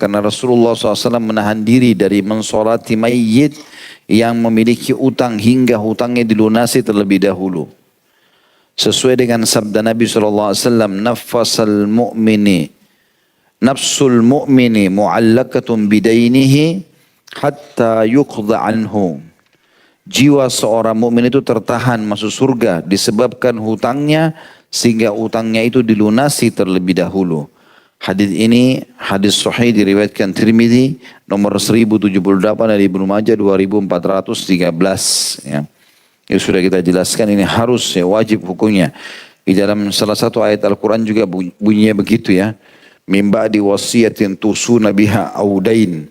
karena Rasulullah SAW menahan diri dari mensolati mayyit yang memiliki utang hingga hutangnya dilunasi terlebih dahulu. Sesuai dengan sabda Nabi SAW, nafsul mu'mini mu'allakatun bidainihi hatta yuqda anhu. Jiwa seorang mukmin itu tertahan masuk surga disebabkan hutangnya sehingga hutangnya itu dilunasi terlebih dahulu. Hadis ini hadis sahih diriwayatkan Tirmidzi nomor 1078 dari Ibnu Majah 2413 ya. Ini sudah kita jelaskan, ini harus ya, wajib hukumnya. Di dalam salah satu ayat Al-Quran juga bunyinya begitu ya. Min ba'di wasiyatin tusuna biha audain.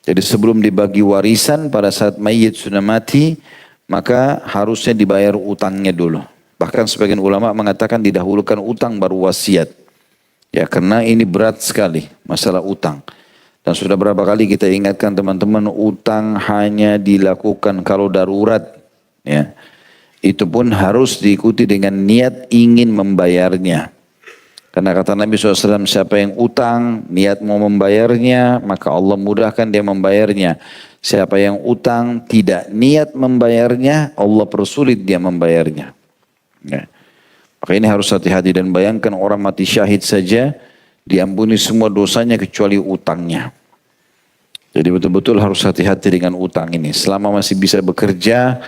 Jadi sebelum dibagi warisan pada saat mayit sudah mati, maka harusnya dibayar utangnya dulu. Bahkan sebagian ulama mengatakan didahulukan utang baru wasiat. Ya karena ini berat sekali masalah utang. Dan sudah berapa kali kita ingatkan teman-teman, utang hanya dilakukan kalau darurat. Ya, itu pun harus diikuti dengan niat ingin membayarnya. Karena kata Nabi SAW, siapa yang utang, niat mau membayarnya, maka Allah mudahkan dia membayarnya. Siapa yang utang, tidak niat membayarnya, Allah persulit dia membayarnya. Ya. Maka ini harus hati-hati, dan bayangkan orang mati syahid saja, diampuni semua dosanya kecuali utangnya. Jadi betul-betul harus hati-hati dengan utang ini. Selama masih bisa bekerja,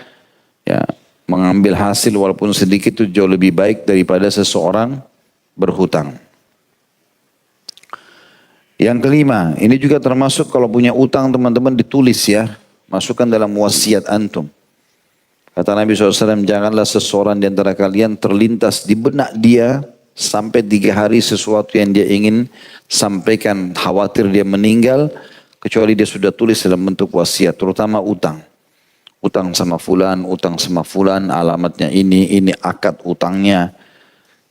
ya mengambil hasil walaupun sedikit itu jauh lebih baik daripada seseorang berhutang. Yang kelima, ini juga termasuk kalau punya utang teman-teman ditulis ya. Masukkan dalam wasiat antum. Kata Nabi SAW, janganlah seseorang di antara kalian terlintas di benak dia sampai 3 hari sesuatu yang dia ingin sampaikan, khawatir dia meninggal, kecuali dia sudah tulis dalam bentuk wasiat, terutama utang. Utang sama fulan, alamatnya ini akad utangnya.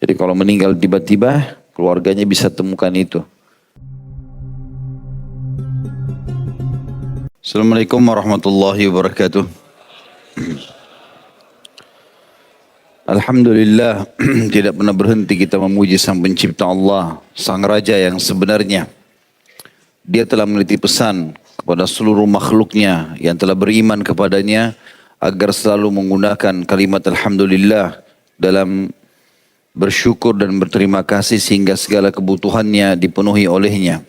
Jadi kalau meninggal tiba-tiba, keluarganya bisa temukan itu. Assalamualaikum warahmatullahi wabarakatuh. Alhamdulillah, tidak pernah berhenti kita memuji Sang Pencipta Allah, Sang Raja yang sebenarnya. Dia telah meneliti pesan kepada seluruh makhluknya yang telah beriman kepadanya agar selalu menggunakan kalimat Alhamdulillah dalam bersyukur dan berterima kasih sehingga segala kebutuhannya dipenuhi olehnya.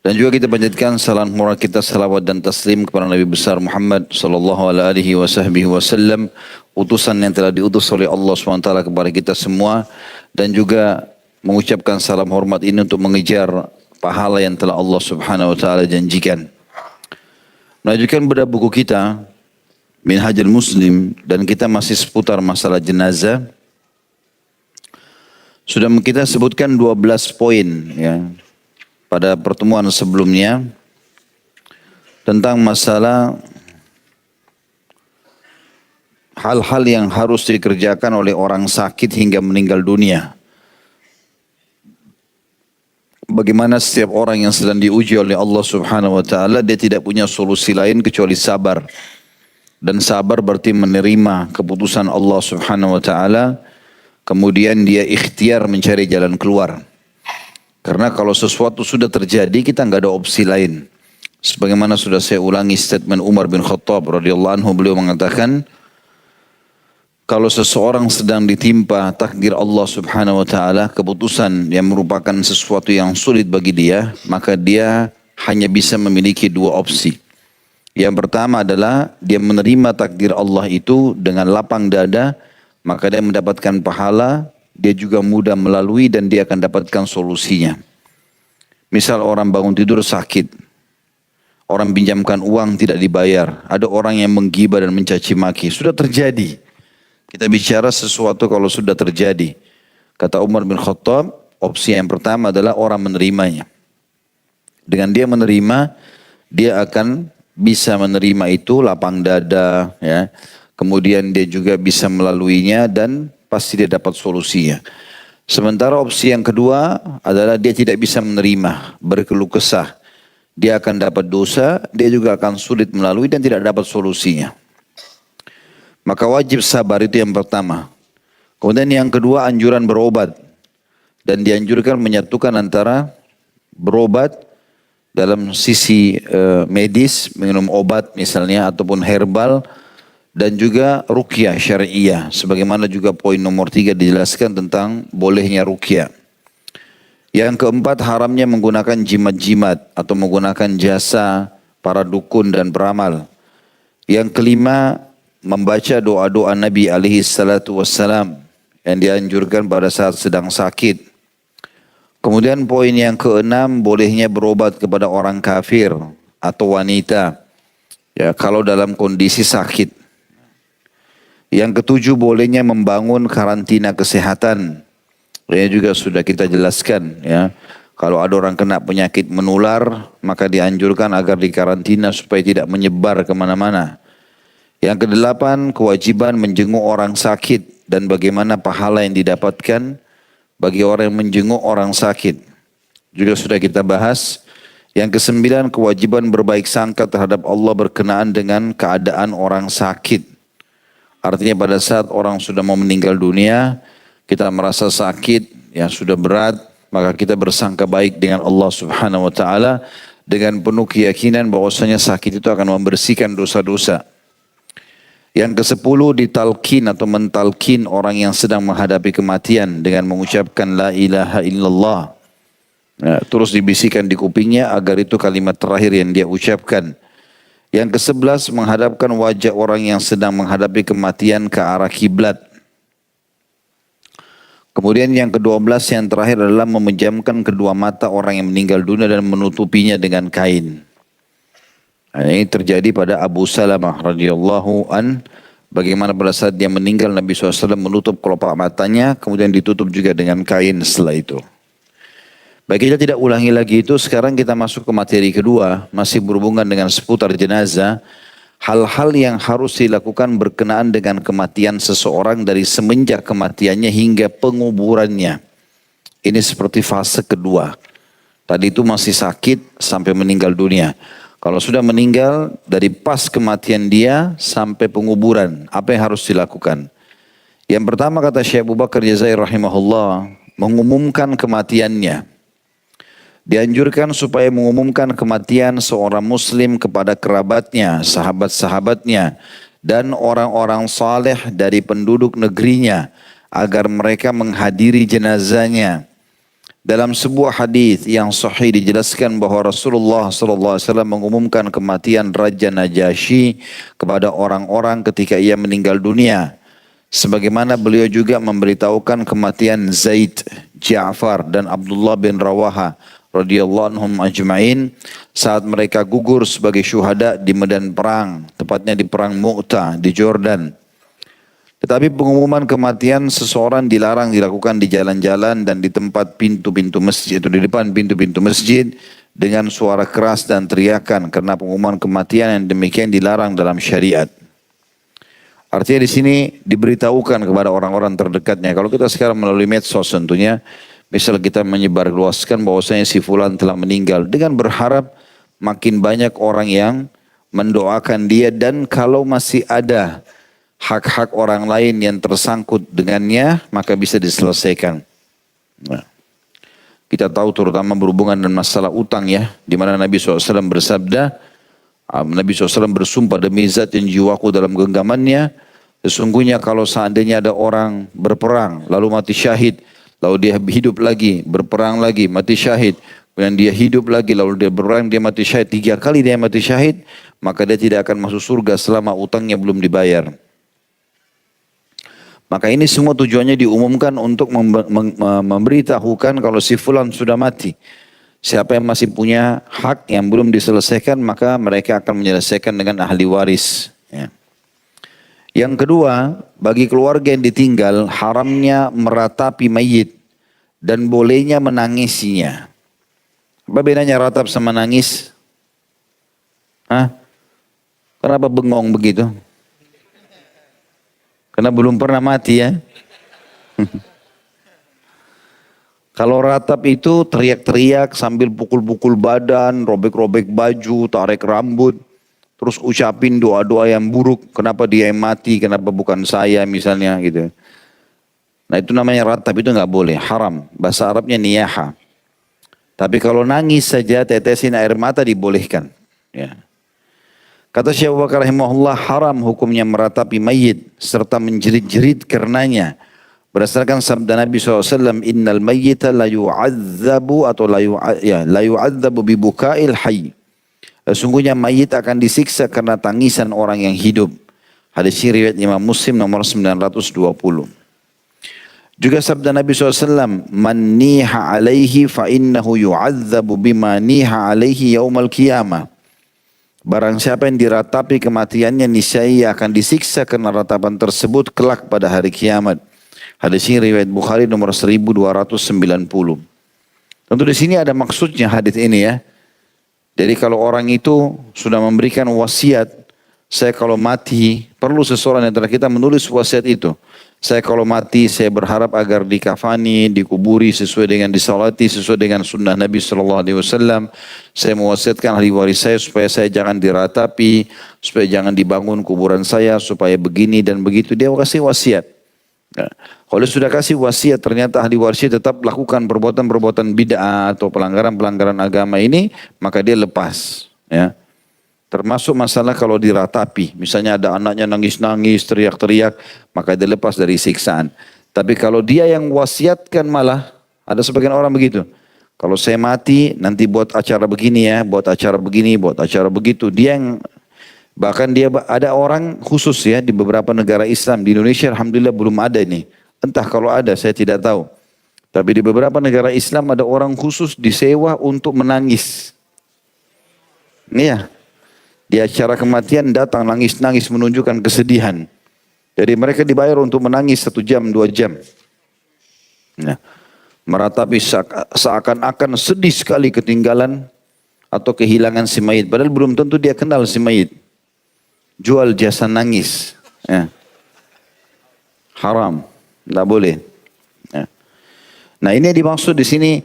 Dan juga kita panjatkan salam hormat kita, salawat dan taslim kepada Nabi besar Muhammad sallallahu alaihi wasallam, utusan yang telah diutus oleh Allah SWT kepada kita semua, dan juga mengucapkan salam hormat ini untuk mengejar pahala yang telah Allah Subhanahu wa taala janjikan. Melanjutkan bedah buku kita Minhajul Muslim, dan kita masih seputar masalah jenazah. Sudah kita sebutkan 12 poin ya pada pertemuan sebelumnya tentang masalah hal-hal yang harus dikerjakan oleh orang sakit hingga meninggal dunia. Bagaimana setiap orang yang sedang diuji oleh Allah Subhanahu wa taala, dia tidak punya solusi lain kecuali sabar. Dan sabar berarti menerima keputusan Allah Subhanahu wa taala. Kemudian dia ikhtiar mencari jalan keluar. Karena kalau sesuatu sudah terjadi, kita nggak ada opsi lain. Sebagaimana sudah saya ulangi statement Umar bin Khattab radhiyallahu anhu, beliau mengatakan, kalau seseorang sedang ditimpa takdir Allah Subhanahu wa taala, keputusan yang merupakan sesuatu yang sulit bagi dia, maka dia hanya bisa memiliki 2 opsi. Yang pertama adalah dia menerima takdir Allah itu dengan lapang dada, maka dia mendapatkan pahala, dia juga mudah melalui dan dia akan dapatkan solusinya. Misal orang bangun tidur sakit, orang pinjamkan uang tidak dibayar, ada orang yang menggibah dan mencaci maki, sudah terjadi. Kita bicara sesuatu kalau sudah terjadi. Kata Umar bin Khattab, opsi yang pertama adalah orang menerimanya. Dengan dia menerima, dia akan bisa menerima itu lapang dada ya. Kemudian dia juga bisa melaluinya dan pasti dia dapat solusinya. Sementara opsi yang kedua adalah dia tidak bisa menerima, berkeluh kesah. Dia akan dapat dosa, dia juga akan sulit melalui dan tidak dapat solusinya. Maka wajib sabar, itu yang pertama. Kemudian yang kedua anjuran berobat. Dan dianjurkan menyatukan antara berobat dalam sisi medis, minum obat misalnya ataupun herbal, dan juga ruqyah syariah. Sebagaimana juga poin nomor 3 dijelaskan tentang bolehnya ruqyah. Yang keempat, haramnya menggunakan jimat-jimat atau menggunakan jasa para dukun dan peramal. Yang kelima, membaca doa-doa Nabi alaihi salatu wassalam yang dianjurkan pada saat sedang sakit. Kemudian poin yang keenam, bolehnya berobat kepada orang kafir atau wanita, ya kalau dalam kondisi sakit. Yang ketujuh, bolehnya membangun karantina kesehatan. Ini juga sudah kita jelaskan, ya. Kalau ada orang kena penyakit menular, maka dianjurkan agar dikarantina supaya tidak menyebar kemana-mana. Yang kedelapan, kewajiban menjenguk orang sakit dan bagaimana pahala yang didapatkan bagi orang yang menjenguk orang sakit. Juga sudah kita bahas. Yang kesembilan, kewajiban berbaik sangka terhadap Allah berkenaan dengan keadaan orang sakit. Artinya pada saat orang sudah mau meninggal dunia, kita merasa sakit, ya sudah berat, maka kita bersangka baik dengan Allah Subhanahu wa taala dengan penuh keyakinan bahwasanya sakit itu akan membersihkan dosa-dosa. Yang ke-10, ditalkin atau mentalkin orang yang sedang menghadapi kematian dengan mengucapkan la ilaha illallah. Nah, terus dibisikkan di kupingnya agar itu kalimat terakhir yang dia ucapkan. Yang ke-11, menghadapkan wajah orang yang sedang menghadapi kematian ke arah kiblat. Kemudian yang ke-12 yang terakhir adalah memejamkan kedua mata orang yang meninggal dunia dan menutupinya dengan kain. Nah, ini terjadi pada Abu Salamah radhiyallahu an. Bagaimana pada saat dia meninggal Nabi SAW menutup kelopak matanya, kemudian ditutup juga dengan kain setelah itu. Baik, kita tidak ulangi lagi itu. Sekarang kita masuk ke materi kedua, masih berhubungan dengan seputar jenazah. Hal-hal yang harus dilakukan berkenaan dengan kematian seseorang dari semenjak kematiannya hingga penguburannya. Ini seperti fase kedua. Tadi itu masih sakit sampai meninggal dunia. Kalau sudah meninggal, dari pas kematian dia sampai penguburan, apa yang harus dilakukan? Yang pertama kata Syekh Abu Bakar Jazair rahimahullah, mengumumkan kematiannya. Dianjurkan supaya mengumumkan kematian seorang muslim kepada kerabatnya, sahabat-sahabatnya, dan orang-orang saleh dari penduduk negerinya, agar mereka menghadiri jenazahnya. Dalam sebuah hadis yang sahih dijelaskan bahwa Rasulullah SAW mengumumkan kematian Raja Najasyi kepada orang-orang ketika ia meninggal dunia. Sebagaimana beliau juga memberitahukan kematian Zaid, Ja'far dan Abdullah bin Rawaha radhiyallahu anhum ajma'in saat mereka gugur sebagai syuhada di medan perang, tepatnya di perang Mu'tah di Jordan. Tetapi pengumuman kematian seseorang dilarang dilakukan di jalan-jalan dan di tempat pintu-pintu masjid, atau di depan pintu-pintu masjid dengan suara keras dan teriakan, karena pengumuman kematian yang demikian dilarang dalam syariat. Artinya di sini diberitahukan kepada orang-orang terdekatnya. Kalau kita sekarang melalui medsos tentunya, misal kita menyebarluaskan bahwasanya si fulan telah meninggal dengan berharap makin banyak orang yang mendoakan dia, dan kalau masih ada hak-hak orang lain yang tersangkut dengannya, maka bisa diselesaikan. Nah, kita tahu terutama berhubungan dengan masalah utang ya, di mana Nabi SAW bersabda, Nabi SAW bersumpah demi zat yang jiwaku dalam genggamannya, sesungguhnya kalau seandainya ada orang berperang, lalu mati syahid, lalu dia hidup lagi, berperang lagi, mati syahid, kemudian dia hidup lagi, lalu dia berperang, dia mati syahid, 3 kali dia mati syahid, maka dia tidak akan masuk surga selama utangnya belum dibayar. Maka ini semua tujuannya diumumkan untuk memberitahukan kalau si fulan sudah mati. Siapa yang masih punya hak yang belum diselesaikan, maka mereka akan menyelesaikan dengan ahli waris. Ya. Yang kedua, bagi keluarga yang ditinggal, haramnya meratapi mayit dan bolehnya menangisinya. Apa bedanya ratap sama nangis? Hah? Kenapa bengong begitu? Karena belum pernah mati ya. Kalau ratap itu teriak-teriak sambil pukul-pukul badan, robek-robek baju, tarik rambut. Terus ucapin doa-doa yang buruk. Kenapa dia yang mati, kenapa bukan saya misalnya gitu. Nah itu namanya ratap, itu nggak boleh, haram. Bahasa Arabnya niyaha. Tapi kalau nangis saja, tetesin air mata dibolehkan. Ya. Kata Syekh Abu Bakar rahimahullah, haram hukumnya meratapi mayit serta menjerit-jerit karenanya. Berdasarkan sabda Nabi SAW, innal mayyita la yu'adzabu atau la yu'adzabu bibuka'il hayy. Sesungguhnya mayit akan disiksa karena tangisan orang yang hidup. Hadis riwayat Imam Muslim nomor 920. Juga sabda Nabi SAW, man niha alaihi fa innahu yu'adzabu bima niha alaihi yaumal qiyamah. Barang siapa yang diratapi kematiannya, niscaya akan disiksa karena ratapan tersebut kelak pada hari kiamat. Hadis ini riwayat Bukhari nomor 1290. Tentu di sini ada maksudnya hadis ini ya. Jadi kalau orang itu sudah memberikan wasiat, saya kalau mati, perlu seseorang di antara kita menulis wasiat itu. Saya kalau mati, saya berharap agar dikafani, dikuburi sesuai dengan disalati, sesuai dengan sunnah Nabi SAW. Saya mewasiatkan ahli waris saya supaya saya jangan diratapi, supaya jangan dibangun kuburan saya, supaya begini dan begitu. Dia kasih wasiat. Nah, kalau sudah kasih wasiat, ternyata ahli warisnya tetap lakukan perbuatan-perbuatan bid'ah atau pelanggaran-pelanggaran agama ini, maka dia lepas. Ya. Termasuk masalah kalau diratapi, misalnya ada anaknya nangis-nangis, teriak-teriak, maka dia lepas dari siksaan. Tapi kalau dia yang wasiatkan malah, ada sebagian orang begitu. Kalau saya mati, nanti buat acara begini ya, buat acara begini, buat acara begitu. Dia yang, bahkan dia ada orang khusus ya di beberapa negara Islam. Di Indonesia alhamdulillah belum ada ini. Entah kalau ada, saya tidak tahu. Tapi di beberapa negara Islam ada orang khusus disewa untuk menangis. Iya. Di acara kematian datang nangis-nangis menunjukkan kesedihan. Jadi mereka dibayar untuk menangis 1 jam, 2 jam. Nah, meratapi seakan-akan sedih sekali ketinggalan atau kehilangan si mayit. Padahal belum tentu dia kenal si mayit. Jual jasa nangis. Ya. Haram. Tidak boleh. Ya. Nah ini dimaksud di sini,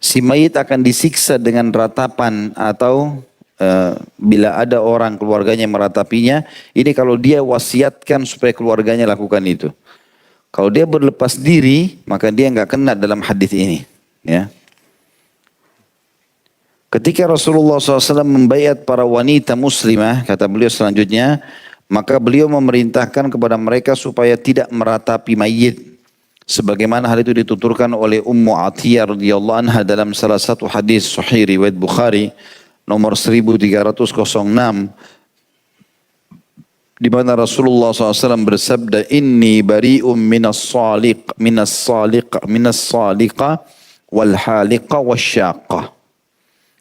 si mayit akan disiksa dengan ratapan atau bila ada orang keluarganya meratapinya, ini kalau dia wasiatkan supaya keluarganya lakukan itu. Kalau dia berlepas diri, maka dia enggak kena dalam hadis ini. Ya. Ketika Rasulullah SAW membaiat para wanita muslimah, kata beliau selanjutnya, maka beliau memerintahkan kepada mereka supaya tidak meratapi mayit. Sebagaimana hal itu dituturkan oleh Ummu Atiyah radhiyallahu anha dalam salah satu hadis sahih riwayat Bukhari nomor 1306, di mana Rasulullah SAW bersabda, inni bari'um minas saliqa wal haliqa wasyaqah.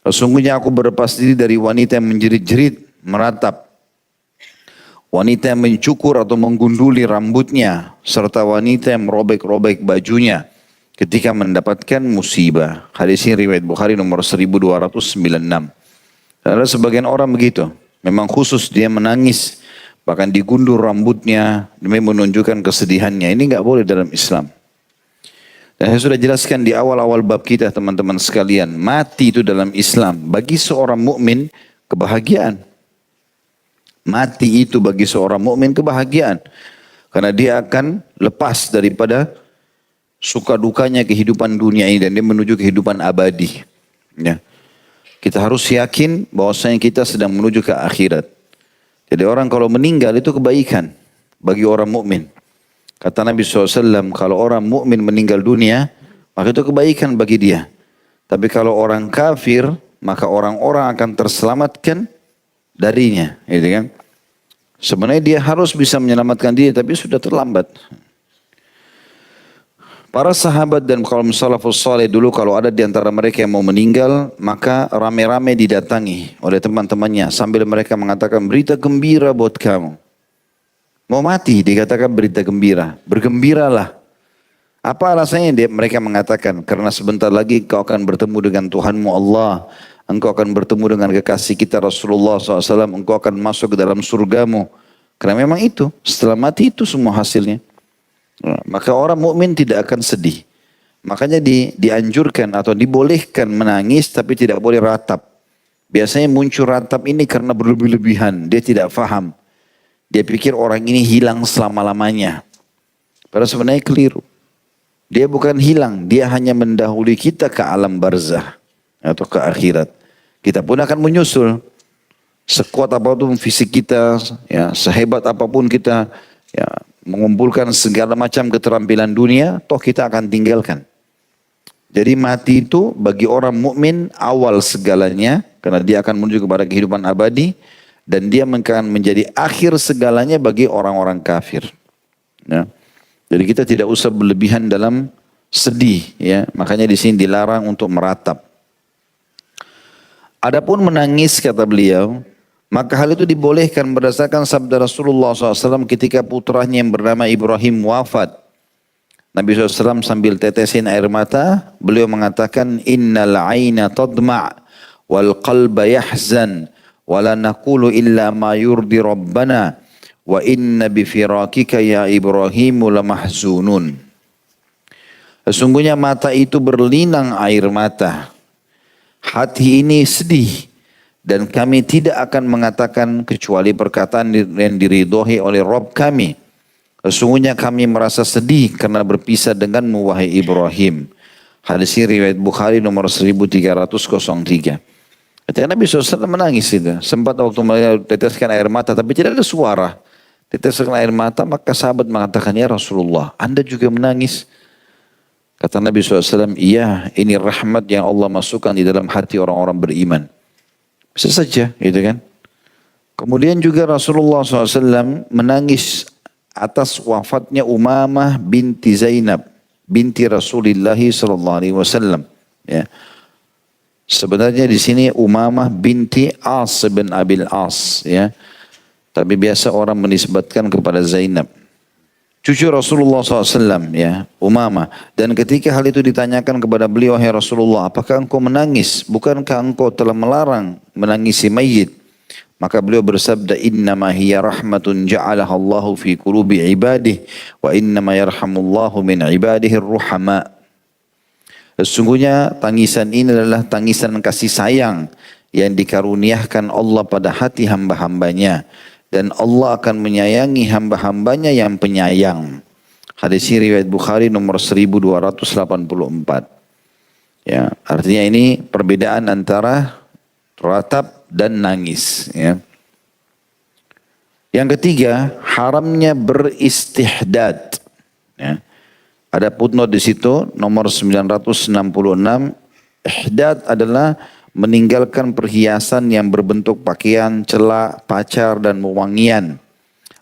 Sesungguhnya aku berlepas diri dari wanita yang menjerit-jerit, meratap, wanita yang mencukur atau menggunduli rambutnya, serta wanita yang merobek-robek bajunya ketika mendapatkan musibah. Hadis ini riwayat Bukhari nomor 1296. Ada sebagian orang begitu, memang khusus dia menangis, bahkan digundur rambutnya demi menunjukkan kesedihannya. Ini enggak boleh dalam Islam. Dan saya sudah jelaskan di awal-awal bab kita teman-teman sekalian, mati itu dalam Islam bagi seorang mukmin kebahagiaan. Mati itu bagi seorang mukmin kebahagiaan, karena dia akan lepas daripada suka dukanya kehidupan dunia ini dan dia menuju kehidupan abadi. Ya. Kita harus yakin bahwasanya kita sedang menuju ke akhirat. Jadi orang kalau meninggal itu kebaikan bagi orang mukmin. Kata Nabi SAW, kalau orang mukmin meninggal dunia, maka itu kebaikan bagi dia. Tapi kalau orang kafir, maka orang-orang akan terselamatkan darinya. Gitu kan? Sebenarnya dia harus bisa menyelamatkan diri, tapi sudah terlambat. Para sahabat dan kaum salafus saleh dulu kalau ada di antara mereka yang mau meninggal, maka rame-rame didatangi oleh teman-temannya sambil mereka mengatakan berita gembira buat kamu. Mau mati dikatakan berita gembira, bergembiralah. Apa alasannya mereka mengatakan? Karena sebentar lagi kau akan bertemu dengan Tuhanmu Allah. Engkau akan bertemu dengan kekasih kita Rasulullah SAW. Engkau akan masuk ke dalam surgamu. Karena memang itu, setelah mati itu semua hasilnya. Maka orang mukmin tidak akan sedih. Makanya dianjurkan atau dibolehkan menangis tapi tidak boleh ratap. Biasanya muncul ratap ini karena berlebih-lebihan. Dia tidak faham. Dia pikir orang ini hilang selama-lamanya. Padahal sebenarnya keliru. Dia bukan hilang. Dia hanya mendahului kita ke alam barzah. atau ke akhirat. Kita pun akan menyusul. Sekuat apapun fisik kita, ya, sehebat apapun kita, ya, mengumpulkan segala macam keterampilan dunia, toh kita akan tinggalkan. Jadi mati itu bagi orang mukmin awal segalanya, karena dia akan menuju kepada kehidupan abadi, dan dia akan menjadi akhir segalanya bagi orang-orang kafir. Ya. Jadi kita tidak usah berlebihan dalam sedih, ya. Makanya di sini dilarang untuk meratap. Adapun menangis kata beliau, maka hal itu dibolehkan berdasarkan sabda Rasulullah SAW ketika putranya yang bernama Ibrahim wafat. Nabi SAW sambil tetesin air mata, beliau mengatakan, Innal aina tadma' wal qalba yahzan, wa la naqulu illa ma yurdi rabbana, wa inna bifirakika ya Ibrahimu lamahzunun. Sesungguhnya mata itu berlinang air mata. Hati ini sedih. Dan kami tidak akan mengatakan kecuali perkataan yang diridhoi oleh Rabb kami. Sesungguhnya kami merasa sedih karena berpisah denganmu wahai Ibrahim. Hadis ini riwayat Bukhari nomor 1303. Ketika Nabi SAW menangis itu. Sempat waktu mereka teteskan air mata tapi tidak ada suara. Teteskan air mata maka sahabat mengatakan, ya Rasulullah, Anda juga menangis? Kata Nabi SAW, iya, ini rahmat yang Allah masukkan di dalam hati orang-orang beriman. Bisa saja, gitu kan. Kemudian juga Rasulullah SAW menangis atas wafatnya Umamah binti Zainab, binti Rasulullah SAW. Ya. Sebenarnya di sini Umamah binti As bin Abil As, ya. Tapi biasa orang menisbatkan kepada Zainab. Cucu Rasulullah SAW, ya, Umamah. Dan ketika hal itu ditanyakan kepada beliau, hai Rasulullah, apakah engkau menangis? Bukankah engkau telah melarang menangisi mayit? Maka beliau bersabda, innama hiya rahmatun ja'alaha Allahu fi qulubi ibadih, wa innama yarhamullahu min ibadihi ruhama. Sesungguhnya tangisan ini adalah tangisan kasih sayang yang dikaruniakan Allah pada hati hamba-hambanya. Dan Allah akan menyayangi hamba-hambanya yang penyayang. Hadis ini riwayat Bukhari nomor 1284. Ya, artinya ini perbedaan antara ratap dan nangis. Ya. Yang ketiga, haramnya beristihdad. Ya. Ada footnote di situ nomor 966. Ihdad adalah meninggalkan perhiasan yang berbentuk pakaian, celak, pacar, dan wewangian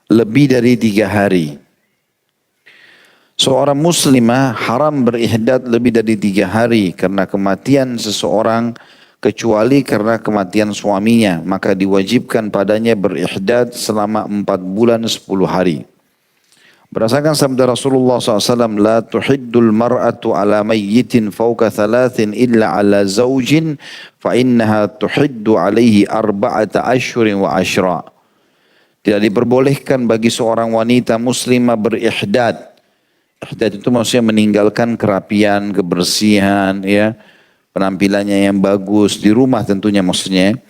lebih dari 3 hari. Seorang muslimah haram berihdad lebih dari 3 hari karena kematian seseorang kecuali karena kematian suaminya. Maka diwajibkan padanya berihdad selama 4 bulan 10 hari. Berdasarkan sabda Rasulullah SAW, La tuhiddul mar'atu ala mayyitin fauka 3 illa ala zawjin fa innaha tuhiddu alaihi 4 ashhurin wa ashra. Tidak diperbolehkan bagi seorang wanita muslimah berihdad. Ihdad itu maksudnya meninggalkan kerapian, kebersihan, ya, penampilannya yang bagus di rumah tentunya maksudnya.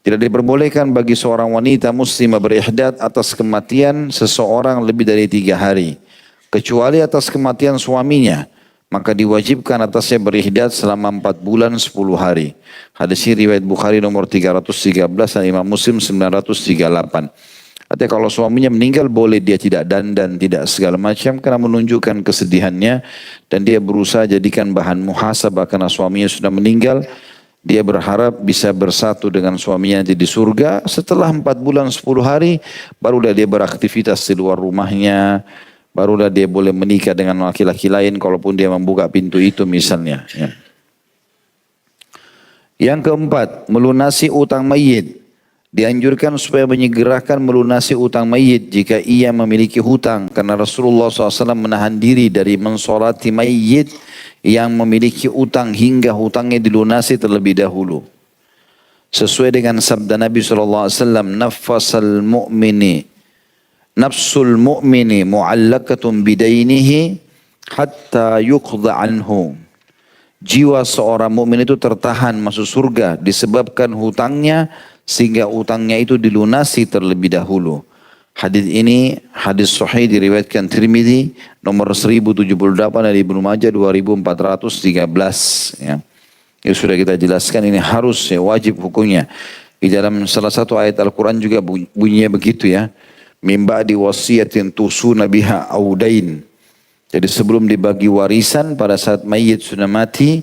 Tidak diperbolehkan bagi seorang wanita muslimah berihdad atas kematian seseorang lebih dari 3 hari. Kecuali atas kematian suaminya. Maka diwajibkan atasnya berihdad selama 4 bulan 10 hari. Hadis ini riwayat Bukhari nomor 313 dan Imam Muslim 938. Artinya kalau suaminya meninggal boleh dia tidak dandan, tidak segala macam. Karena menunjukkan kesedihannya. Dan dia berusaha jadikan bahan muhasabah karena suaminya sudah meninggal. Dia berharap bisa bersatu dengan suaminya nanti di surga. Setelah 4 bulan 10 hari, barulah dia beraktivitas di luar rumahnya. Barulah dia boleh menikah dengan laki-laki lain, kalaupun dia membuka pintu itu misalnya. Ya. Yang keempat, melunasi utang mayit. Dianjurkan supaya menyegerakan melunasi utang mayit jika ia memiliki hutang. Karena Rasulullah SAW menahan diri dari mensolati mayit yang memiliki utang hingga hutangnya dilunasi terlebih dahulu. Sesuai dengan sabda Nabi SAW, nafsul mu'mini mu'allakatun bidainihi hatta yuqda anhu. Jiwa seorang mukmin itu tertahan masuk surga disebabkan hutangnya sehingga hutangnya itu dilunasi terlebih dahulu. Hadis ini hadis sahih diriwayatkan Tirmidzi nomor 1078 dari Ibnu Majah 2413 ya. Ya sudah kita jelaskan ini harus ya, wajib hukumnya. Di dalam salah satu ayat Al-Quran juga bunyinya begitu ya. Mimba di wasiyatin tusuna biha audain. Jadi sebelum dibagi warisan pada saat mayit sudah mati,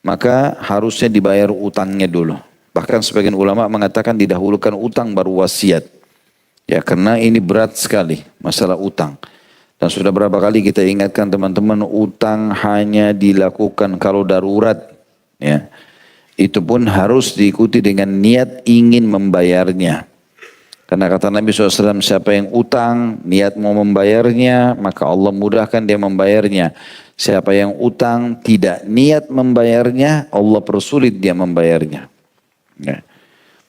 maka harusnya dibayar utangnya dulu. Bahkan sebagian ulama mengatakan didahulukan utang baru wasiat. Ya karena ini berat sekali masalah utang. Dan sudah berapa kali kita ingatkan teman-teman, utang hanya dilakukan kalau darurat. Ya. Itu pun harus diikuti dengan niat ingin membayarnya. Karena kata Nabi SAW, siapa yang utang, niat mau membayarnya, maka Allah mudahkan dia membayarnya. Siapa yang utang, tidak niat membayarnya, Allah persulit dia membayarnya. Ya.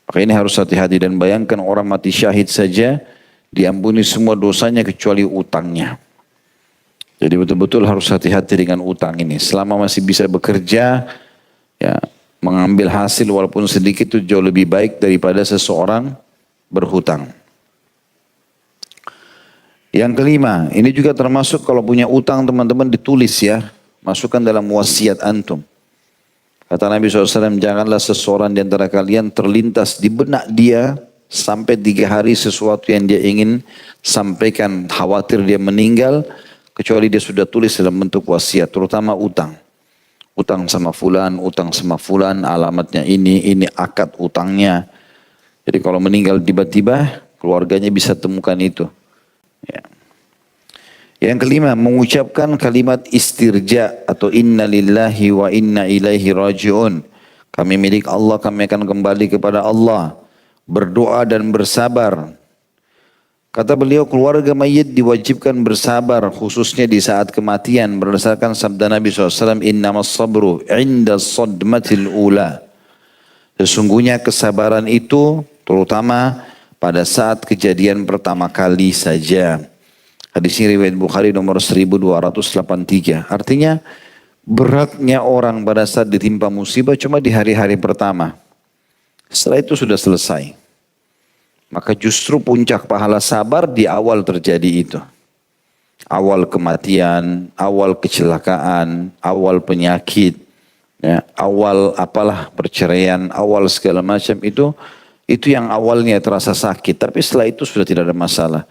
Maka ini harus hati-hati dan bayangkan orang mati syahid saja, diampuni semua dosanya kecuali utangnya. Jadi betul-betul harus hati-hati dengan utang ini. Selama masih bisa bekerja, ya mengambil hasil walaupun sedikit itu jauh lebih baik daripada seseorang berhutang. Yang kelima, ini juga termasuk kalau punya utang teman-teman ditulis ya. Masukkan dalam wasiat antum. Kata Nabi SAW, janganlah seseorang di antara kalian terlintas di benak dia sampai 3 hari sesuatu yang dia ingin sampaikan, khawatir dia meninggal, kecuali dia sudah tulis dalam bentuk wasiat, terutama utang. Utang sama fulan, alamatnya ini akad utangnya. Jadi kalau meninggal tiba-tiba, keluarganya bisa temukan itu. Ya. Yang kelima, mengucapkan kalimat istirja atau inna lillahi wa inna ilaihi raji'un. Kami milik Allah, kami akan kembali kepada Allah. Berdoa dan bersabar. Kata beliau, keluarga mayit diwajibkan bersabar khususnya di saat kematian berdasarkan sabda Nabi SAW, innamas sabru inda sadmatil ula. Sesungguhnya kesabaran itu terutama pada saat kejadian pertama kali saja. Hadis ini riwayat Bukhari nomor 1283. Artinya beratnya orang pada saat ditimpa musibah cuma di hari-hari pertama. Setelah itu sudah selesai. Maka justru puncak pahala sabar di awal terjadi itu. Awal kematian, awal kecelakaan, awal penyakit, ya, awal apalah perceraian, awal segala macam itu yang awalnya terasa sakit. Tapi setelah itu sudah tidak ada masalah.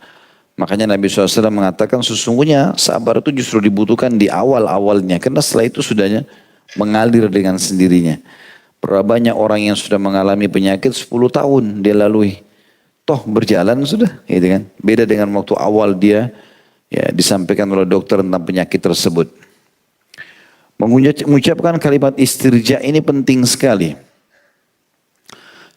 Makanya Nabi SAW mengatakan sesungguhnya sabar itu justru dibutuhkan di awal-awalnya. Karena setelah itu sudahnya mengalir dengan sendirinya. Berapa banyak orang yang sudah mengalami penyakit 10 tahun dia lalui. Toh berjalan sudah, gitu kan. Beda dengan waktu awal dia ya disampaikan oleh dokter tentang penyakit tersebut. Mengucapkan kalimat istirja ini penting sekali.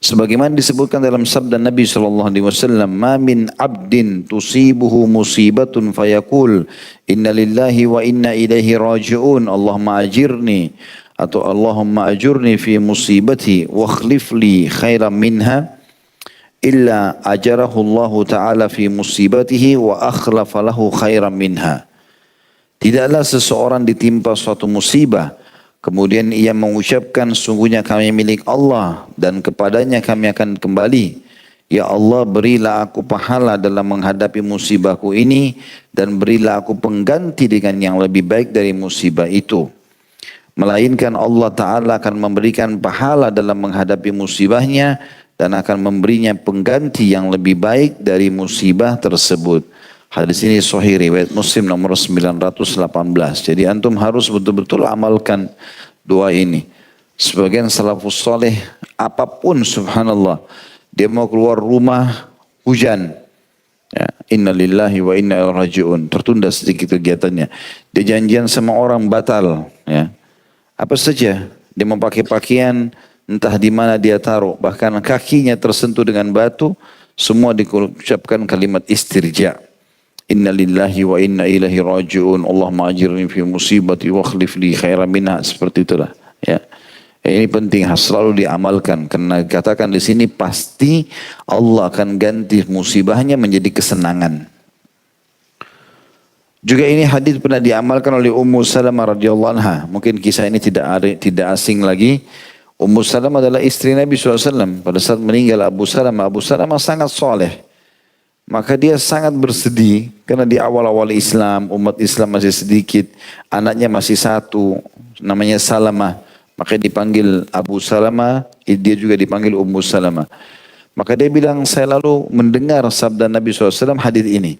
Sebagaimana disebutkan dalam sabda Nabi SAW, "Ma min abdin tusibuhu musibatun fayaqul inna lillahi wa inna ilaihi raji'un, Allahumma ajirni atau Allahumma ajurni fi musibati wa akhlif li khairan minha illa ajarahu Allah Ta'ala fi musibatihi wa akhlafa lahu khairan minha." Tidaklah seseorang ditimpa suatu musibah kemudian ia mengucapkan sungguhnya kami milik Allah dan kepadanya kami akan kembali. Ya Allah, berilah aku pahala dalam menghadapi musibahku ini dan berilah aku pengganti dengan yang lebih baik dari musibah itu. Melainkan Allah Ta'ala akan memberikan pahala dalam menghadapi musibahnya dan akan memberinya pengganti yang lebih baik dari musibah tersebut. Hadis ini sahih riwayat Muslim nomor 918. Jadi antum harus betul-betul amalkan doa ini. Sebagian salafus saleh apapun subhanallah dia mau keluar rumah hujan. Ya, inna lillahi wa inna ilaihi raji'un. Tertunda sedikit kegiatannya. Dia janjian sama orang batal. Ya. Apa saja. Dia mau pakai pakaian entah di mana dia taruh. Bahkan kakinya tersentuh dengan batu. Semua diucapkan kalimat istirja. Inna lillahi wa inna ilaihi raji'un. Allahumma ajirni fi musibati wa akhlif li khairan minha. Seperti itulah. Ya. Ini penting harus selalu diamalkan. Karena katakan di sini pasti Allah akan ganti musibahnya menjadi kesenangan. Juga ini hadis pernah diamalkan oleh Ummu Salamah radhiyallahu anha. Mungkin kisah ini tidak asing lagi. Ummu Salamah adalah istri Nabi SAW. Pada saat meninggal Abu Salamah sangat soleh. Maka dia sangat bersedih karena di awal-awal Islam, umat Islam masih sedikit, anaknya masih satu, namanya Salamah. Maka dipanggil Abu Salamah, dia juga dipanggil Ummu Salamah. Maka dia bilang, saya lalu mendengar sabda Nabi SAW hadis ini.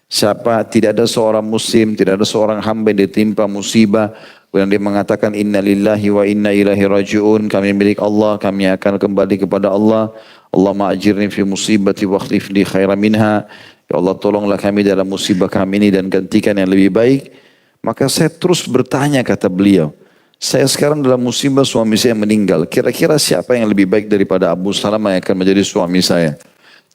Siapa tidak ada seorang muslim, tidak ada seorang hamba yang ditimpa musibah, kemudian dia mengatakan inna lillahi wa inna ilaihi raji'un, kami milik Allah, kami akan kembali kepada Allah. Allahumma ajirni fi musibati wa akhlif li khairan minha. Ya Allah tolonglah kami dalam musibah kami ini dan gantikan yang lebih baik. Maka saya terus bertanya, kata beliau, saya sekarang dalam musibah suami saya meninggal. Kira-kira siapa yang lebih baik daripada Abu Salamah yang akan menjadi suami saya?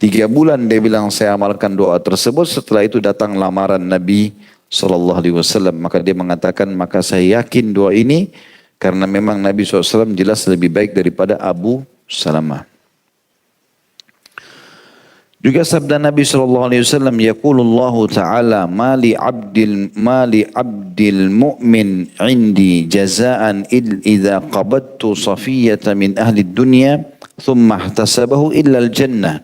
3 bulan dia bilang saya amalkan doa tersebut. Setelah itu datang lamaran Nabi SAW. Maka dia mengatakan, maka saya yakin doa ini karena memang Nabi SAW jelas lebih baik daripada Abu Salamah. Juga sabda Nabi SAW, yaqulullahu ta'ala, mali abdil mu'min indi jazaan idza qabattu safiyata min ahli dunya thumma ihtasabahu illa al-jannah.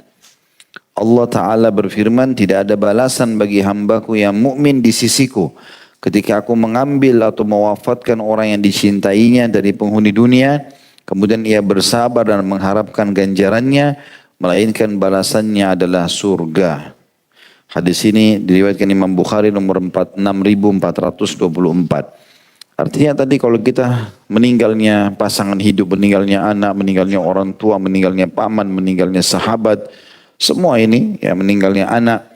Allah Ta'ala berfirman, tidak ada balasan bagi hambaku yang mukmin di sisiku ketika aku mengambil atau mewafatkan orang yang dicintainya dari penghuni dunia, kemudian ia bersabar dan mengharapkan ganjarannya, melainkan balasannya adalah surga. Hadis ini diriwayatkan Imam Bukhari nomor 6424. Artinya tadi kalau kita meninggalnya pasangan hidup, meninggalnya anak, meninggalnya orang tua, meninggalnya paman, meninggalnya sahabat, semua ini ya, meninggalnya anak.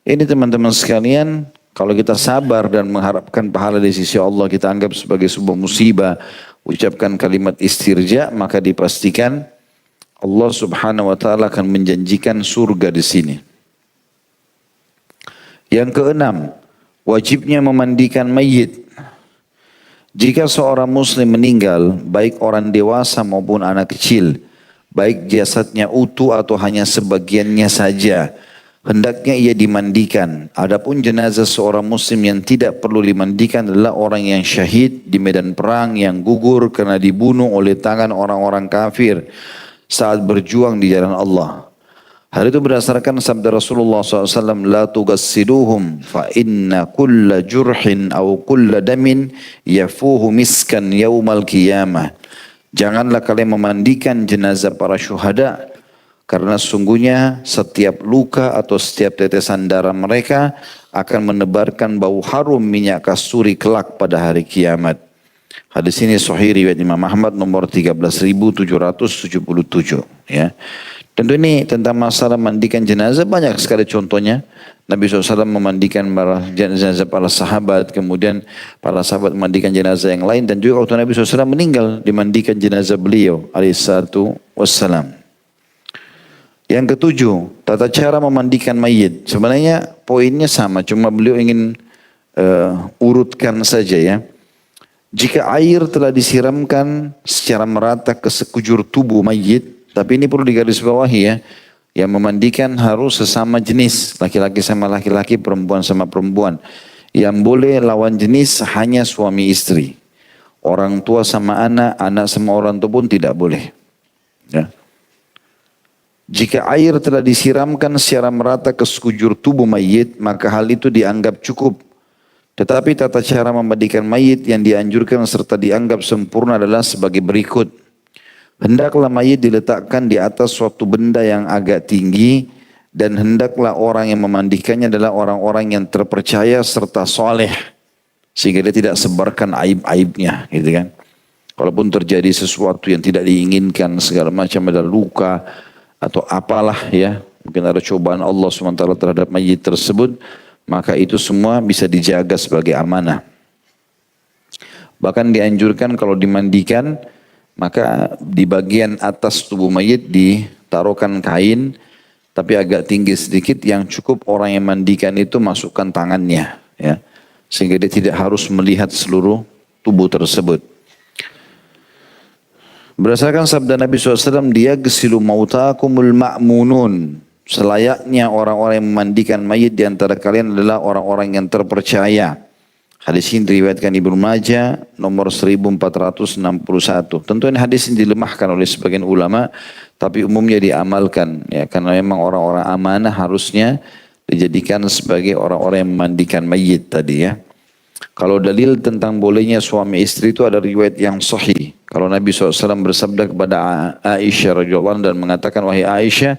Ini teman-teman sekalian, kalau kita sabar dan mengharapkan pahala di sisi Allah, kita anggap sebagai sebuah musibah, ucapkan kalimat istirja, maka dipastikan Allah Subhanahu wa taala akan menjanjikan surga di sini. Yang keenam, wajibnya memandikan mayit. Jika seorang muslim meninggal, baik orang dewasa maupun anak kecil, baik jasadnya utuh atau hanya sebagiannya saja, hendaknya ia dimandikan. Adapun jenazah seorang muslim yang tidak perlu dimandikan adalah orang yang syahid di medan perang, yang gugur karena dibunuh oleh tangan orang-orang kafir saat berjuang di jalan Allah. Hal itu berdasarkan sabda Rasulullah SAW, la tugassiluhum fa inna kulla jurhin aw kulla damin yafuhu miskan yaumal qiyamah. Janganlah kalian memandikan jenazah para syuhada, karena sungguhnya setiap luka atau setiap tetesan darah mereka akan menebarkan bau harum minyak kasturi kelak pada hari kiamat. Hadis ini sahih riwayat Imam Ahmad nomor 13.777 ya. Tentu ini tentang masalah mandikan jenazah banyak sekali contohnya. Nabi SAW memandikan jenazah para sahabat, kemudian para sahabat memandikan jenazah yang lain, dan juga waktu Nabi SAW meninggal dimandikan jenazah beliau alaihissalatu wassalam. Yang ketujuh, tata cara memandikan mayit. Sebenarnya poinnya sama, cuma beliau ingin urutkan saja ya. Jika air telah disiramkan secara merata ke sekujur tubuh mayit, tapi ini perlu digarisbawahi ya, yang memandikan harus sesama jenis, laki-laki sama laki-laki, perempuan sama perempuan. Yang boleh lawan jenis hanya suami istri. Orang tua sama anak, anak sama orang tua pun tidak boleh. Ya. Jika air telah disiramkan secara merata ke sekujur tubuh mayit, maka hal itu dianggap cukup. Tetapi tata cara memandikan mayit yang dianjurkan serta dianggap sempurna adalah sebagai berikut. Hendaklah mayit diletakkan di atas suatu benda yang agak tinggi, dan hendaklah orang yang memandikannya adalah orang-orang yang terpercaya serta soleh, sehingga dia tidak sebarkan aib-aibnya, gitu kan. Kalaupun terjadi sesuatu yang tidak diinginkan, segala macam, ada luka atau apalah ya, mungkin ada cobaan Allah SWT terhadap mayit tersebut, maka itu semua bisa dijaga sebagai amanah. Bahkan dianjurkan kalau dimandikan, maka di bagian atas tubuh mayit ditaruhkan kain, tapi agak tinggi sedikit, yang cukup orang yang mandikan itu masukkan tangannya, ya, sehingga dia tidak harus melihat seluruh tubuh tersebut. Berdasarkan sabda Nabi SAW, dia gesilu mautakumul ma'munun. Selayaknya orang-orang yang memandikan mayit di antara kalian adalah orang-orang yang terpercaya. Hadis ini diriwayatkan Ibnu Majah nomor 1461. Tentu ini hadis ini dilemahkan oleh sebagian ulama, tapi umumnya diamalkan ya, karena memang orang-orang amanah harusnya dijadikan sebagai orang-orang yang memandikan mayit tadi ya. Kalau dalil tentang bolehnya suami istri itu ada riwayat yang sahih. Kalau Nabi SAW bersabda kepada Aisyah radhiyallahu anha dan mengatakan, wahai Aisyah,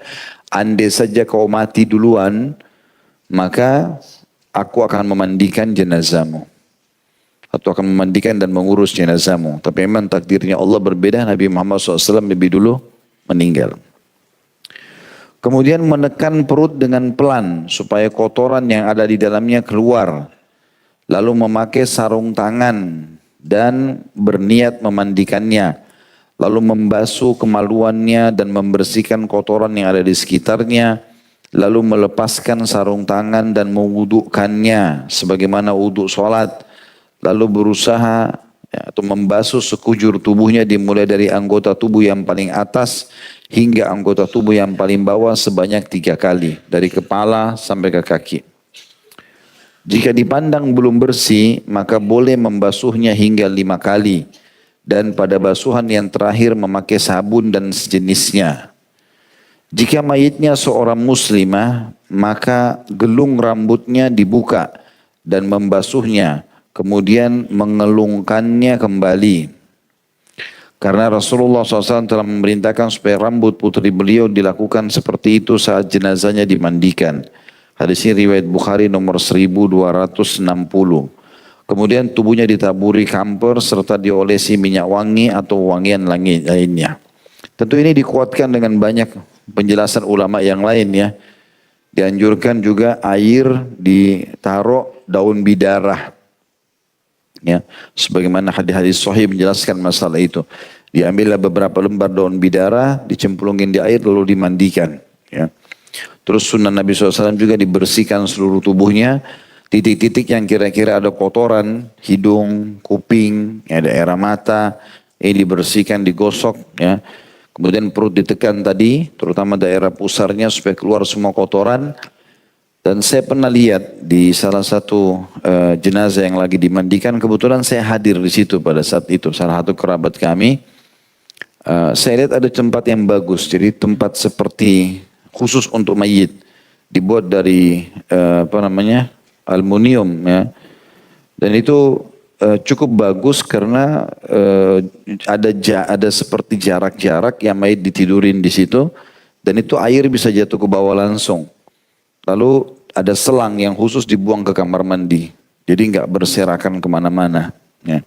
andai saja kau mati duluan, maka aku akan memandikan jenazahmu. Atau akan memandikan dan mengurus jenazahmu. Tapi memang takdirnya Allah berbeda, Nabi Muhammad SAW lebih dulu meninggal. Kemudian menekan perut dengan pelan supaya kotoran yang ada di dalamnya keluar. Lalu memakai sarung tangan dan berniat memandikannya. Lalu membasuh kemaluannya dan membersihkan kotoran yang ada di sekitarnya. Lalu melepaskan sarung tangan dan mewudukkannya sebagaimana wuduk sholat. Lalu berusaha atau membasuh sekujur tubuhnya dimulai dari anggota tubuh yang paling atas hingga anggota tubuh yang paling bawah sebanyak 3 kali. Dari kepala sampai ke kaki. Jika dipandang belum bersih, maka boleh membasuhnya hingga 5 kali. Dan pada basuhan yang terakhir memakai sabun dan sejenisnya. Jika mayitnya seorang muslimah, maka gelung rambutnya dibuka dan membasuhnya. Kemudian mengelungkannya kembali. Karena Rasulullah SAW telah memerintahkan supaya rambut putri beliau dilakukan seperti itu saat jenazahnya dimandikan. Hadis ini riwayat Bukhari nomor 1260. Kemudian tubuhnya ditaburi kamper serta diolesi minyak wangi atau wangian lainnya. Tentu ini dikuatkan dengan banyak penjelasan ulama yang lain ya. Dianjurkan juga air ditaruh daun bidarah. Ya, sebagaimana hadis-hadis sahih menjelaskan masalah itu. Diambillah beberapa lembar daun bidara, dicemplungin di air lalu dimandikan. Ya. Terus sunnah Nabi SAW juga dibersihkan seluruh tubuhnya. Titik-titik yang kira-kira ada kotoran, hidung, kuping, ya, daerah mata, ini dibersihkan, digosok. Ya. Kemudian perut ditekan tadi, terutama daerah pusarnya supaya keluar semua kotoran. Dan saya pernah lihat di salah satu jenazah yang lagi dimandikan, kebetulan saya hadir di situ pada saat itu, salah satu kerabat kami. Saya lihat ada tempat yang bagus, jadi tempat seperti khusus untuk mayit, dibuat dari aluminium ya. Dan itu cukup bagus karena ada seperti jarak-jarak yang mayit ditidurin di situ, dan itu air bisa jatuh ke bawah langsung. Lalu ada selang yang khusus dibuang ke kamar mandi. Jadi nggak berserakan kemana-mana. Ya.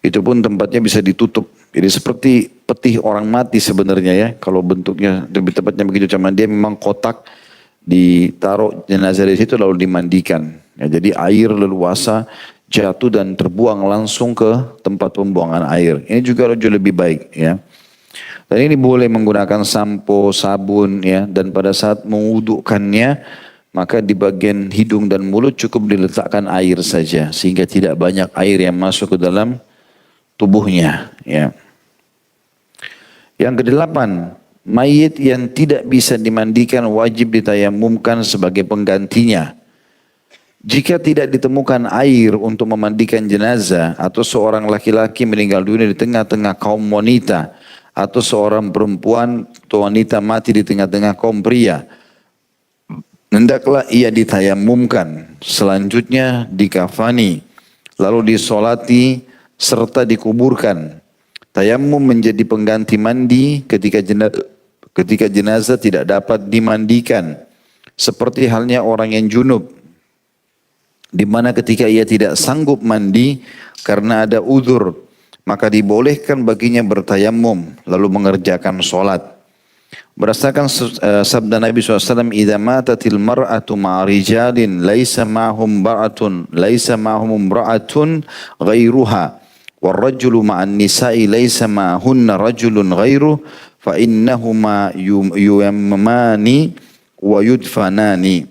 Itu pun tempatnya bisa ditutup. Jadi seperti peti orang mati sebenarnya ya. Kalau bentuknya lebih tepatnya begitu. Cuman dia memang kotak, ditaruh jenazah di situ lalu dimandikan. Ya, jadi air leluasa jatuh dan terbuang langsung ke tempat pembuangan air. Ini juga lebih baik ya. Dan ini boleh menggunakan sampo, sabun ya. Dan pada saat mewudukkannya, maka di bagian hidung dan mulut cukup diletakkan air saja. Sehingga tidak banyak air yang masuk ke dalam tubuhnya ya. Yang kedelapan, mayit yang tidak bisa dimandikan wajib ditayamumkan sebagai penggantinya. Jika tidak ditemukan air untuk memandikan jenazah atau seorang laki-laki meninggal dunia di tengah-tengah kaum wanita, atau seorang perempuan atau wanita mati di tengah-tengah kaum pria, hendaklah ia ditayamumkan, selanjutnya dikafani, lalu disolati serta dikuburkan. Tayamum menjadi pengganti mandi ketika jenazah tidak dapat dimandikan, seperti halnya orang yang junub, di mana ketika ia tidak sanggup mandi karena ada uzur, maka dibolehkan baginya bertayamum lalu mengerjakan solat. Berdasarkan sabda Nabi SAW, "Idza matatil mar'atu ma'a rijalin laisa ma'hum imra'atun ghairuha wal rajulu ma'an nisa'i laisa ma'hunna rajulun ghairuh fa innahuma yuyammani wa yudfanani."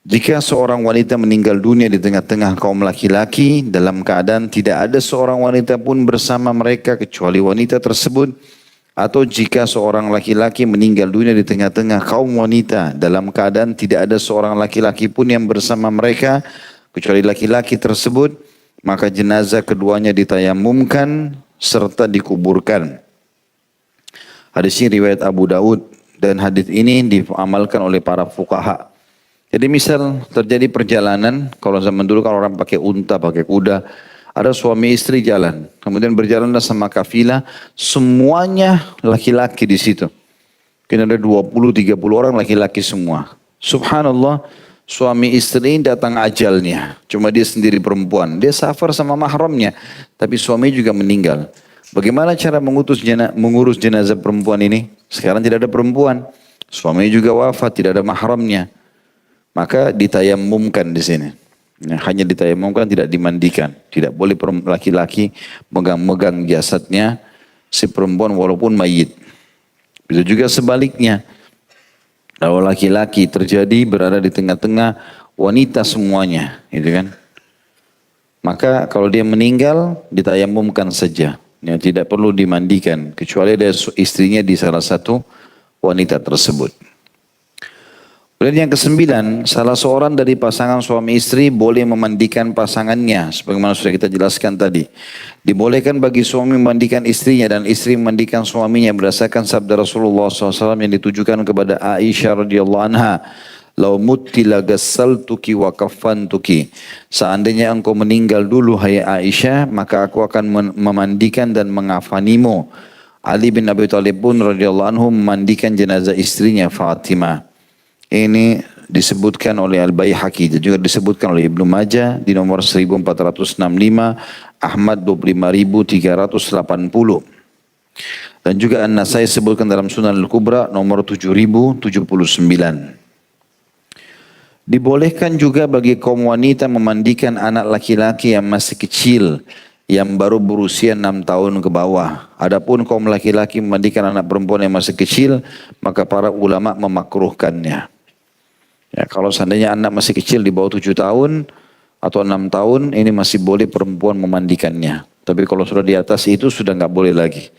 Jika seorang wanita meninggal dunia di tengah-tengah kaum laki-laki dalam keadaan tidak ada seorang wanita pun bersama mereka kecuali wanita tersebut, atau jika seorang laki-laki meninggal dunia di tengah-tengah kaum wanita dalam keadaan tidak ada seorang laki-laki pun yang bersama mereka kecuali laki-laki tersebut, maka jenazah keduanya ditayamumkan serta dikuburkan. Hadis ini riwayat Abu Daud dan hadis ini diamalkan oleh para fuqaha. Jadi misal terjadi perjalanan, kalau zaman dulu kan orang pakai unta, pakai kuda, Ada suami istri jalan, kemudian berjalanlah sama kafilah, semuanya laki-laki di situ. Mungkin ada 20-30 orang laki-laki semua. Subhanallah, suami istri ini datang ajalnya. Cuma dia sendiri perempuan. Dia safar sama mahramnya. Tapi suami juga meninggal. Bagaimana cara mengurus jenazah perempuan ini? Sekarang tidak ada perempuan. Suami juga wafat, tidak ada mahramnya. Maka ditayamumkan di sini. Ya, hanya ditayamumkan, tidak dimandikan. Tidak boleh laki-laki megang-megang jasadnya si perempuan walaupun mayit. Bisa juga sebaliknya. Kalau laki-laki terjadi berada di tengah-tengah wanita semuanya, gitu kan? Maka kalau dia meninggal ditayamumkan saja. Ya, tidak perlu dimandikan kecuali ada istrinya di salah satu wanita tersebut. Kemudian yang kesembilan, salah seorang dari pasangan suami istri boleh memandikan pasangannya. Sebagaimana sudah kita jelaskan tadi. Dibolehkan bagi suami memandikan istrinya dan istri memandikan suaminya berdasarkan sabda Rasulullah SAW yang ditujukan kepada Aisyah radhiyallahu anha. Lau mutti lagassaltuki wa kaffantuki. Seandainya engkau meninggal dulu hai Aisyah, maka aku akan memandikan dan mengafanimu. Ali bin Abi Thalib pun radhiyallahu anhu memandikan jenazah istrinya Fatimah. Ini disebutkan oleh Al-Baihaqi dan juga disebutkan oleh Ibnu Majah di nomor 1465, Ahmad 25380. Dan juga An-Nasai sebutkan dalam Sunan Al-Kubra nomor 7079. Dibolehkan juga bagi kaum wanita memandikan anak laki-laki yang masih kecil yang baru berusia 6 tahun ke bawah. Adapun kaum laki-laki memandikan anak perempuan yang masih kecil, maka para ulama memakruhkannya. Ya, kalau seandainya anak masih kecil di bawah 7 tahun atau 6 tahun, ini masih boleh perempuan memandikannya. Tapi kalau sudah di atas itu sudah nggak boleh lagi.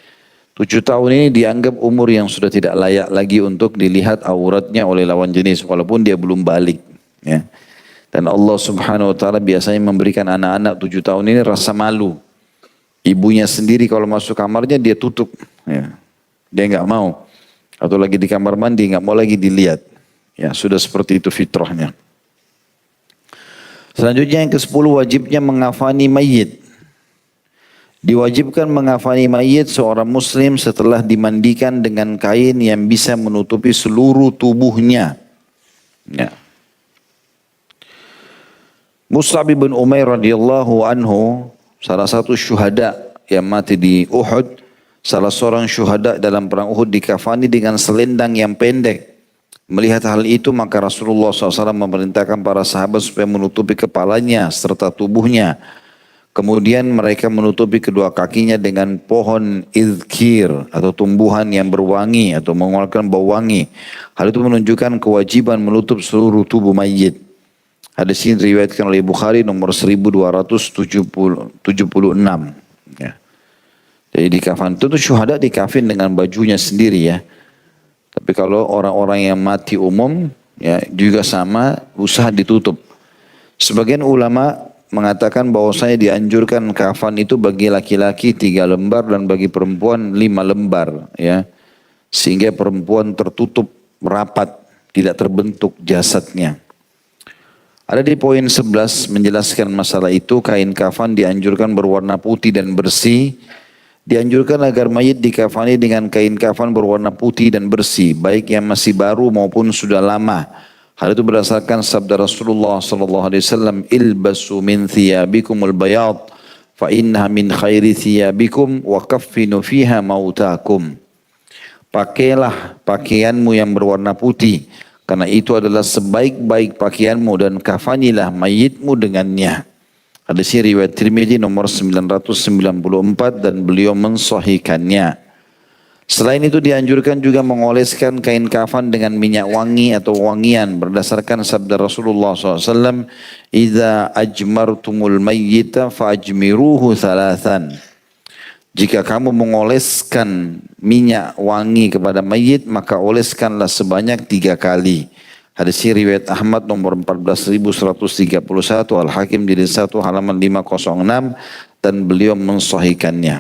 7 tahun ini dianggap umur yang sudah tidak layak lagi untuk dilihat auratnya oleh lawan jenis, walaupun dia belum balik. Ya. Dan Allah Subhanahu Wa Taala biasanya memberikan anak-anak 7 tahun ini rasa malu. Ibunya sendiri kalau masuk kamarnya dia tutup. Ya. Dia nggak mau. Atau lagi di kamar mandi nggak mau lagi dilihat. Ya, sudah seperti itu fitrahnya. Selanjutnya yang ke-10, wajibnya mengafani mayit. Diwajibkan mengafani mayit seorang muslim setelah dimandikan dengan kain yang bisa menutupi seluruh tubuhnya. Ya. Mus'ab bin Umair radhiyallahu anhu, salah satu syuhada yang mati di Uhud, salah seorang syuhada dalam perang Uhud dikafani dengan selendang yang pendek. Melihat hal itu maka Rasulullah SAW memerintahkan para sahabat supaya menutupi kepalanya serta tubuhnya. Kemudian mereka menutupi kedua kakinya dengan pohon izkir atau tumbuhan yang berwangi atau mengeluarkan bau wangi. Hal itu menunjukkan kewajiban menutup seluruh tubuh mayit. Hadis ini diriwayatkan oleh Bukhari nomor 1276. Ya. Jadi di kafan itu syuhada dikafin dengan bajunya sendiri ya. Tapi kalau orang-orang yang mati umum ya juga sama usaha ditutup. Sebagian ulama mengatakan bahwasanya dianjurkan kafan itu bagi laki-laki 3 lembar dan bagi perempuan 5 lembar ya. Sehingga perempuan tertutup rapat, tidak terbentuk jasadnya. Ada di poin 11 menjelaskan masalah itu, kain kafan dianjurkan berwarna putih dan bersih. Dianjurkan agar mayit dikafani dengan kain kafan berwarna putih dan bersih, baik yang masih baru maupun sudah lama. Hal itu berdasarkan sabda Rasulullah SAW, ilbasu min thiyabikumul bayad, fa innaha min khairi thiyabikum wa kaffinu fiha mautakum. Pakailah pakaianmu yang berwarna putih, karena itu adalah sebaik-baik pakaianmu dan kafanilah mayitmu dengannya. Hadis ini riwayat Tirmidzi nomor 994 dan beliau mensahihkannya. Selain itu dianjurkan juga mengoleskan kain kafan dengan minyak wangi atau wangian berdasarkan sabda Rasulullah SAW, "Idza ajmartumul mayyita fajmiruhu thalathan." Jika kamu mengoleskan minyak wangi kepada mayit, maka oleskanlah sebanyak 3 kali. Hadis ini riwayat Ahmad nomor 14.131, Al-Hakim jilid 1 halaman 506 dan beliau mensahihkannya.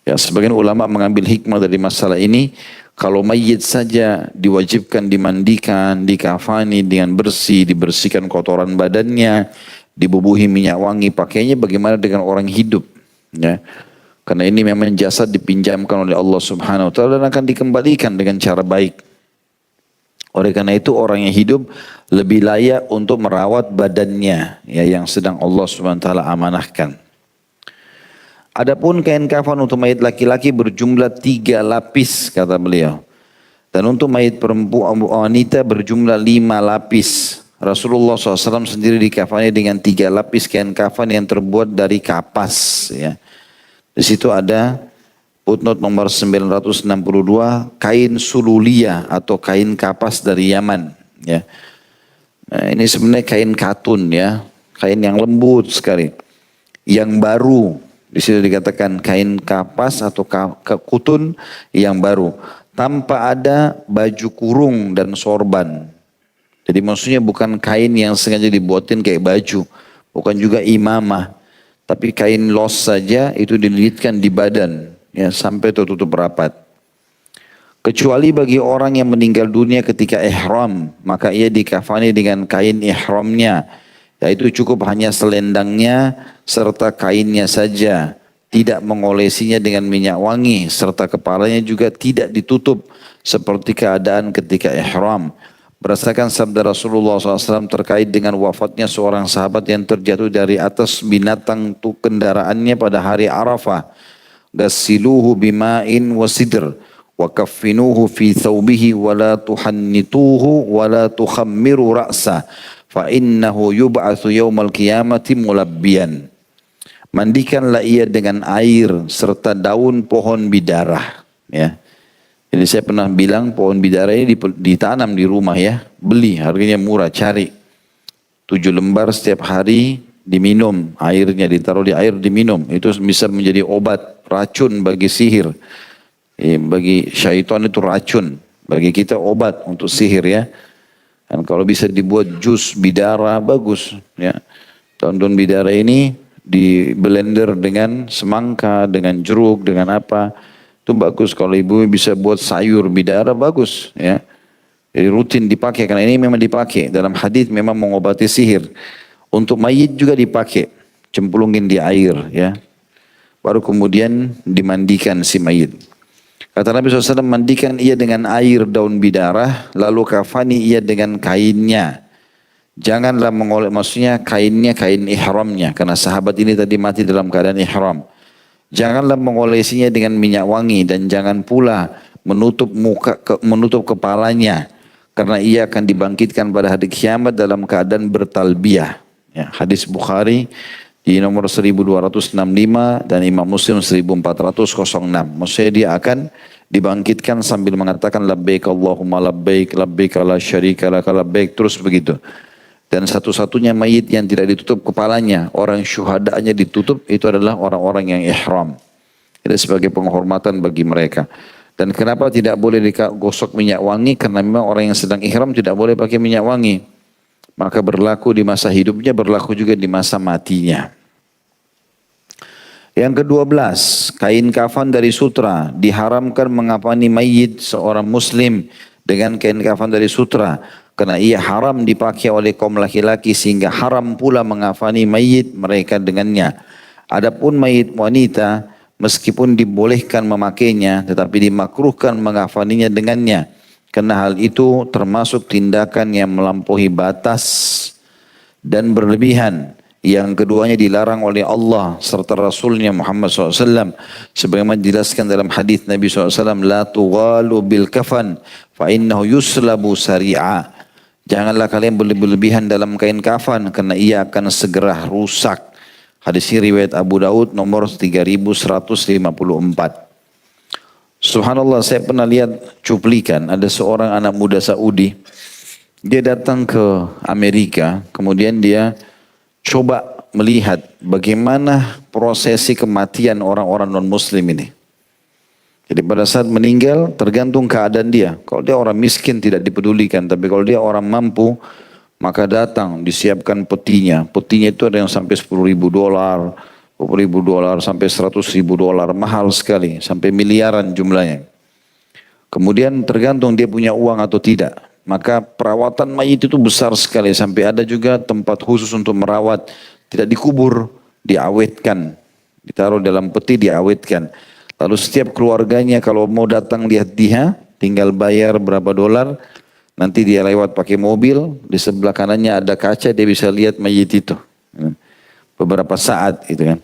Ya, sebagian ulama mengambil hikmah dari masalah ini, kalau mayit saja diwajibkan dimandikan, dikafani dengan bersih, dibersihkan kotoran badannya, dibubuhi minyak wangi, pakainya bagaimana dengan orang hidup, ya. Karena ini memang jasad dipinjamkan oleh Allah Subhanahu wa taala dan akan dikembalikan dengan cara baik. Oleh karena itu orang yang hidup lebih layak untuk merawat badannya, ya, yang sedang Allah Subhanahu wa taala amanahkan. Adapun kain kafan untuk mayit laki-laki berjumlah 3 lapis kata beliau. Dan untuk mayit perempuan wanita berjumlah 5 lapis. Rasulullah SAW sendiri dikafani dengan 3 lapis kain kafan yang terbuat dari kapas, ya. Di situ ada footnote nomor 962, kain sululia atau kain kapas dari Yaman, ya. Nah, ini sebenarnya kain katun, ya, kain yang lembut sekali, yang baru. Di sini dikatakan kain kapas atau kutun yang baru, tanpa ada baju kurung dan sorban. Jadi maksudnya bukan kain yang sengaja dibuatin kayak baju, bukan juga imamah, tapi kain los saja itu dililitkan di badan, ya, sampai tertutup rapat. Kecuali bagi orang yang meninggal dunia ketika ihram, maka ia dikafani dengan kain ihramnya, yaitu cukup hanya selendangnya serta kainnya saja, tidak mengolesinya dengan minyak wangi, serta kepalanya juga tidak ditutup seperti keadaan ketika ihram. Berdasarkan sabda Rasulullah SAW terkait dengan wafatnya seorang sahabat yang terjatuh dari atas binatang kendaraannya pada hari Arafah. Gassiluhu bima'in wa sidr wa kaffinuhu fi thawbihi wa la tuhannituhu wa la tukhammiru ra'sa fa innahu yub'atsu yawmal qiyamati mulabbiyan. Mandikanlah ia dengan air serta daun pohon bidarah, ya. Jadi saya pernah bilang pohon bidara ini ditanam di rumah, ya. Beli, harganya murah, cari. 7 lembar setiap hari diminum. Airnya ditaruh di air diminum. Itu bisa menjadi obat, racun bagi sihir. Bagi syaitan itu racun. Bagi kita obat untuk sihir, ya. Dan kalau bisa dibuat jus bidara bagus, ya. Daun-daun bidara ini di blender dengan semangka, dengan jeruk, dengan apa. Itu bagus kalau ibu bisa buat sayur bidara bagus, ya. Jadi rutin dipakai karena ini memang dipakai dalam hadis memang mengobati sihir. Untuk mayit juga dipakai, cemplungin di air, ya. Baru kemudian dimandikan si mayit. Kata Nabi SAW, mandikan ia dengan air daun bidara, lalu kafani ia dengan kainnya. Janganlah maksudnya kainnya kain ihramnya, karena sahabat ini tadi mati dalam keadaan ihram. Janganlah mengolesinya dengan minyak wangi dan jangan pula menutup kepalanya karena ia akan dibangkitkan pada hari kiamat dalam keadaan bertalbiyah. Ya, hadis Bukhari di nomor 1265 dan Imam Muslim 1406. Maksudnya dia akan dibangkitkan sambil mengatakan labbaik Allahumma labbaik labbaik la syarika laka labbaik, terus begitu. Dan satu-satunya mayit yang tidak ditutup kepalanya, orang syuhadanya ditutup, itu adalah orang-orang yang ihram. Itu sebagai penghormatan bagi mereka. Dan kenapa tidak boleh digosok minyak wangi? Karena memang orang yang sedang ihram tidak boleh pakai minyak wangi. Maka berlaku di masa hidupnya, berlaku juga di masa matinya. Yang ke-12, kain kafan dari sutra. Diharamkan mengafani mayit seorang muslim dengan kain kafan dari sutra. Karena ia haram dipakai oleh kaum laki-laki sehingga haram pula mengafani mayit mereka dengannya. Adapun mayit wanita meskipun dibolehkan memakainya tetapi dimakruhkan mengafaninya dengannya. Karena hal itu termasuk tindakan yang melampaui batas dan berlebihan. Yang keduanya dilarang oleh Allah serta Rasulnya Muhammad SAW. Sebagaimana dijelaskan dalam hadis Nabi SAW, La tughalu bil kafan fa innahu yuslabu sari'a. Janganlah kalian berlebihan dalam kain kafan karena ia akan segera rusak. Hadis ini riwayat Abu Daud nomor 3154. Subhanallah, saya pernah lihat cuplikan ada seorang anak muda Saudi. Dia datang ke Amerika, kemudian dia coba melihat bagaimana prosesi kematian orang-orang non-muslim ini. Jadi pada saat meninggal tergantung keadaan dia. Kalau dia orang miskin tidak dipedulikan. Tapi kalau dia orang mampu maka datang disiapkan petinya. Petinya itu ada yang sampai $10.000, $20.000 sampai $100.000. Mahal sekali sampai miliaran jumlahnya. Kemudian tergantung dia punya uang atau tidak. maka perawatan mayit itu besar sekali. Sampai ada juga tempat khusus untuk merawat. Tidak dikubur, diawetkan. Ditaruh dalam peti, diawetkan. Lalu setiap keluarganya kalau mau datang lihat dia, tinggal bayar berapa dolar. Nanti dia lewat pakai mobil, di sebelah kanannya ada kaca, dia bisa lihat mayit itu. Beberapa saat gitu kan.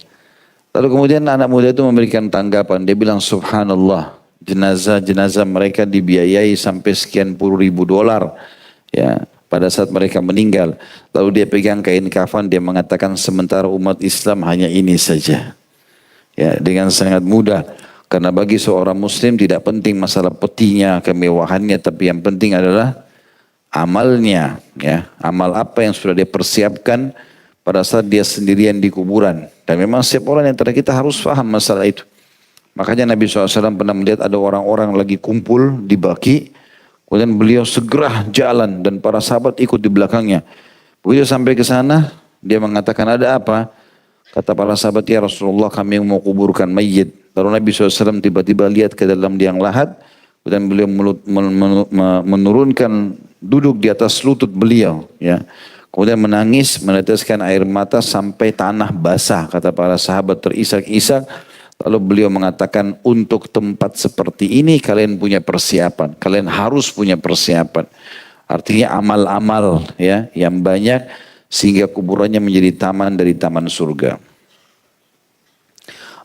Lalu kemudian anak muda itu memberikan tanggapan. Dia bilang subhanallah, jenazah-jenazah mereka dibiayai sampai sekian puluh ribu dolar. Ya, pada saat mereka meninggal. Lalu dia pegang kain kafan, dia mengatakan sementara umat Islam hanya ini saja. Ya, dengan sangat mudah. Karena bagi seorang muslim tidak penting masalah petinya, kemewahannya, tapi yang penting adalah amalnya, ya. Amal apa yang sudah dia persiapkan pada saat dia sendirian di kuburan. Dan memang setiap orang yang antara kita harus paham masalah itu. Makanya Nabi SAW pernah melihat ada orang-orang lagi kumpul di Baqi. Kemudian beliau segera jalan dan para sahabat ikut di belakangnya. Begitu sampai ke sana, dia mengatakan ada apa? Kata para sahabat, ya Rasulullah kami mau kuburkan mayit. Lalu Nabi SAW tiba-tiba lihat ke dalam liang lahat. Dan beliau menurunkan duduk di atas lutut beliau. Ya. Kemudian menangis, meneteskan air mata sampai tanah basah. Kata para sahabat terisak-isak. Lalu beliau mengatakan untuk tempat seperti ini kalian punya persiapan. Kalian harus punya persiapan. Artinya amal-amal ya yang banyak sehingga kuburannya menjadi taman dari taman surga.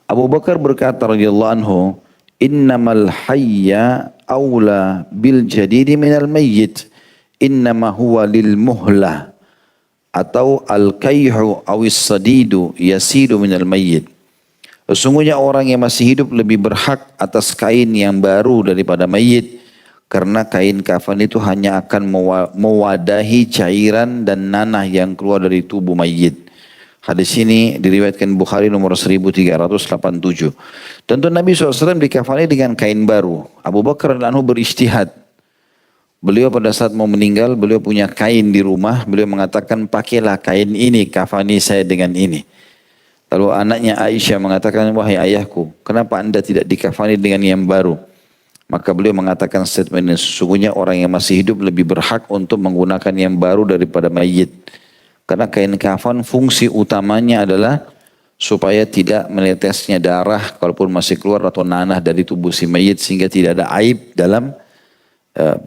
Abu Bakar berkata radhiyallahu anhu, "Innamal hayya aula bil jadidi minal mayyit. Innama huwa lil muhlah atau al-kayhu awis sadidu yasidu minal mayyit." Sesungguhnya orang yang masih hidup lebih berhak atas kain yang baru daripada mayit. Karena kain kafan itu hanya akan mewadahi cairan dan nanah yang keluar dari tubuh mayit. Hadis ini diriwayatkan Bukhari nomor 1387. Tentu Nabi SAW dikafani dengan kain baru. Abu Bakar radhiyallahu anhu berijtihad. Beliau pada saat mau meninggal, beliau punya kain di rumah. Beliau mengatakan pakailah kain ini, kafani saya dengan ini. Lalu anaknya Aisyah mengatakan, wahai ayahku, kenapa anda tidak dikafani dengan yang baru? Maka beliau mengatakan statement ini, sesungguhnya orang yang masih hidup lebih berhak untuk menggunakan yang baru daripada mayit. Karena kain kafan fungsi utamanya adalah supaya tidak menetesnya darah kalaupun masih keluar atau nanah dari tubuh si mayit sehingga tidak ada aib dalam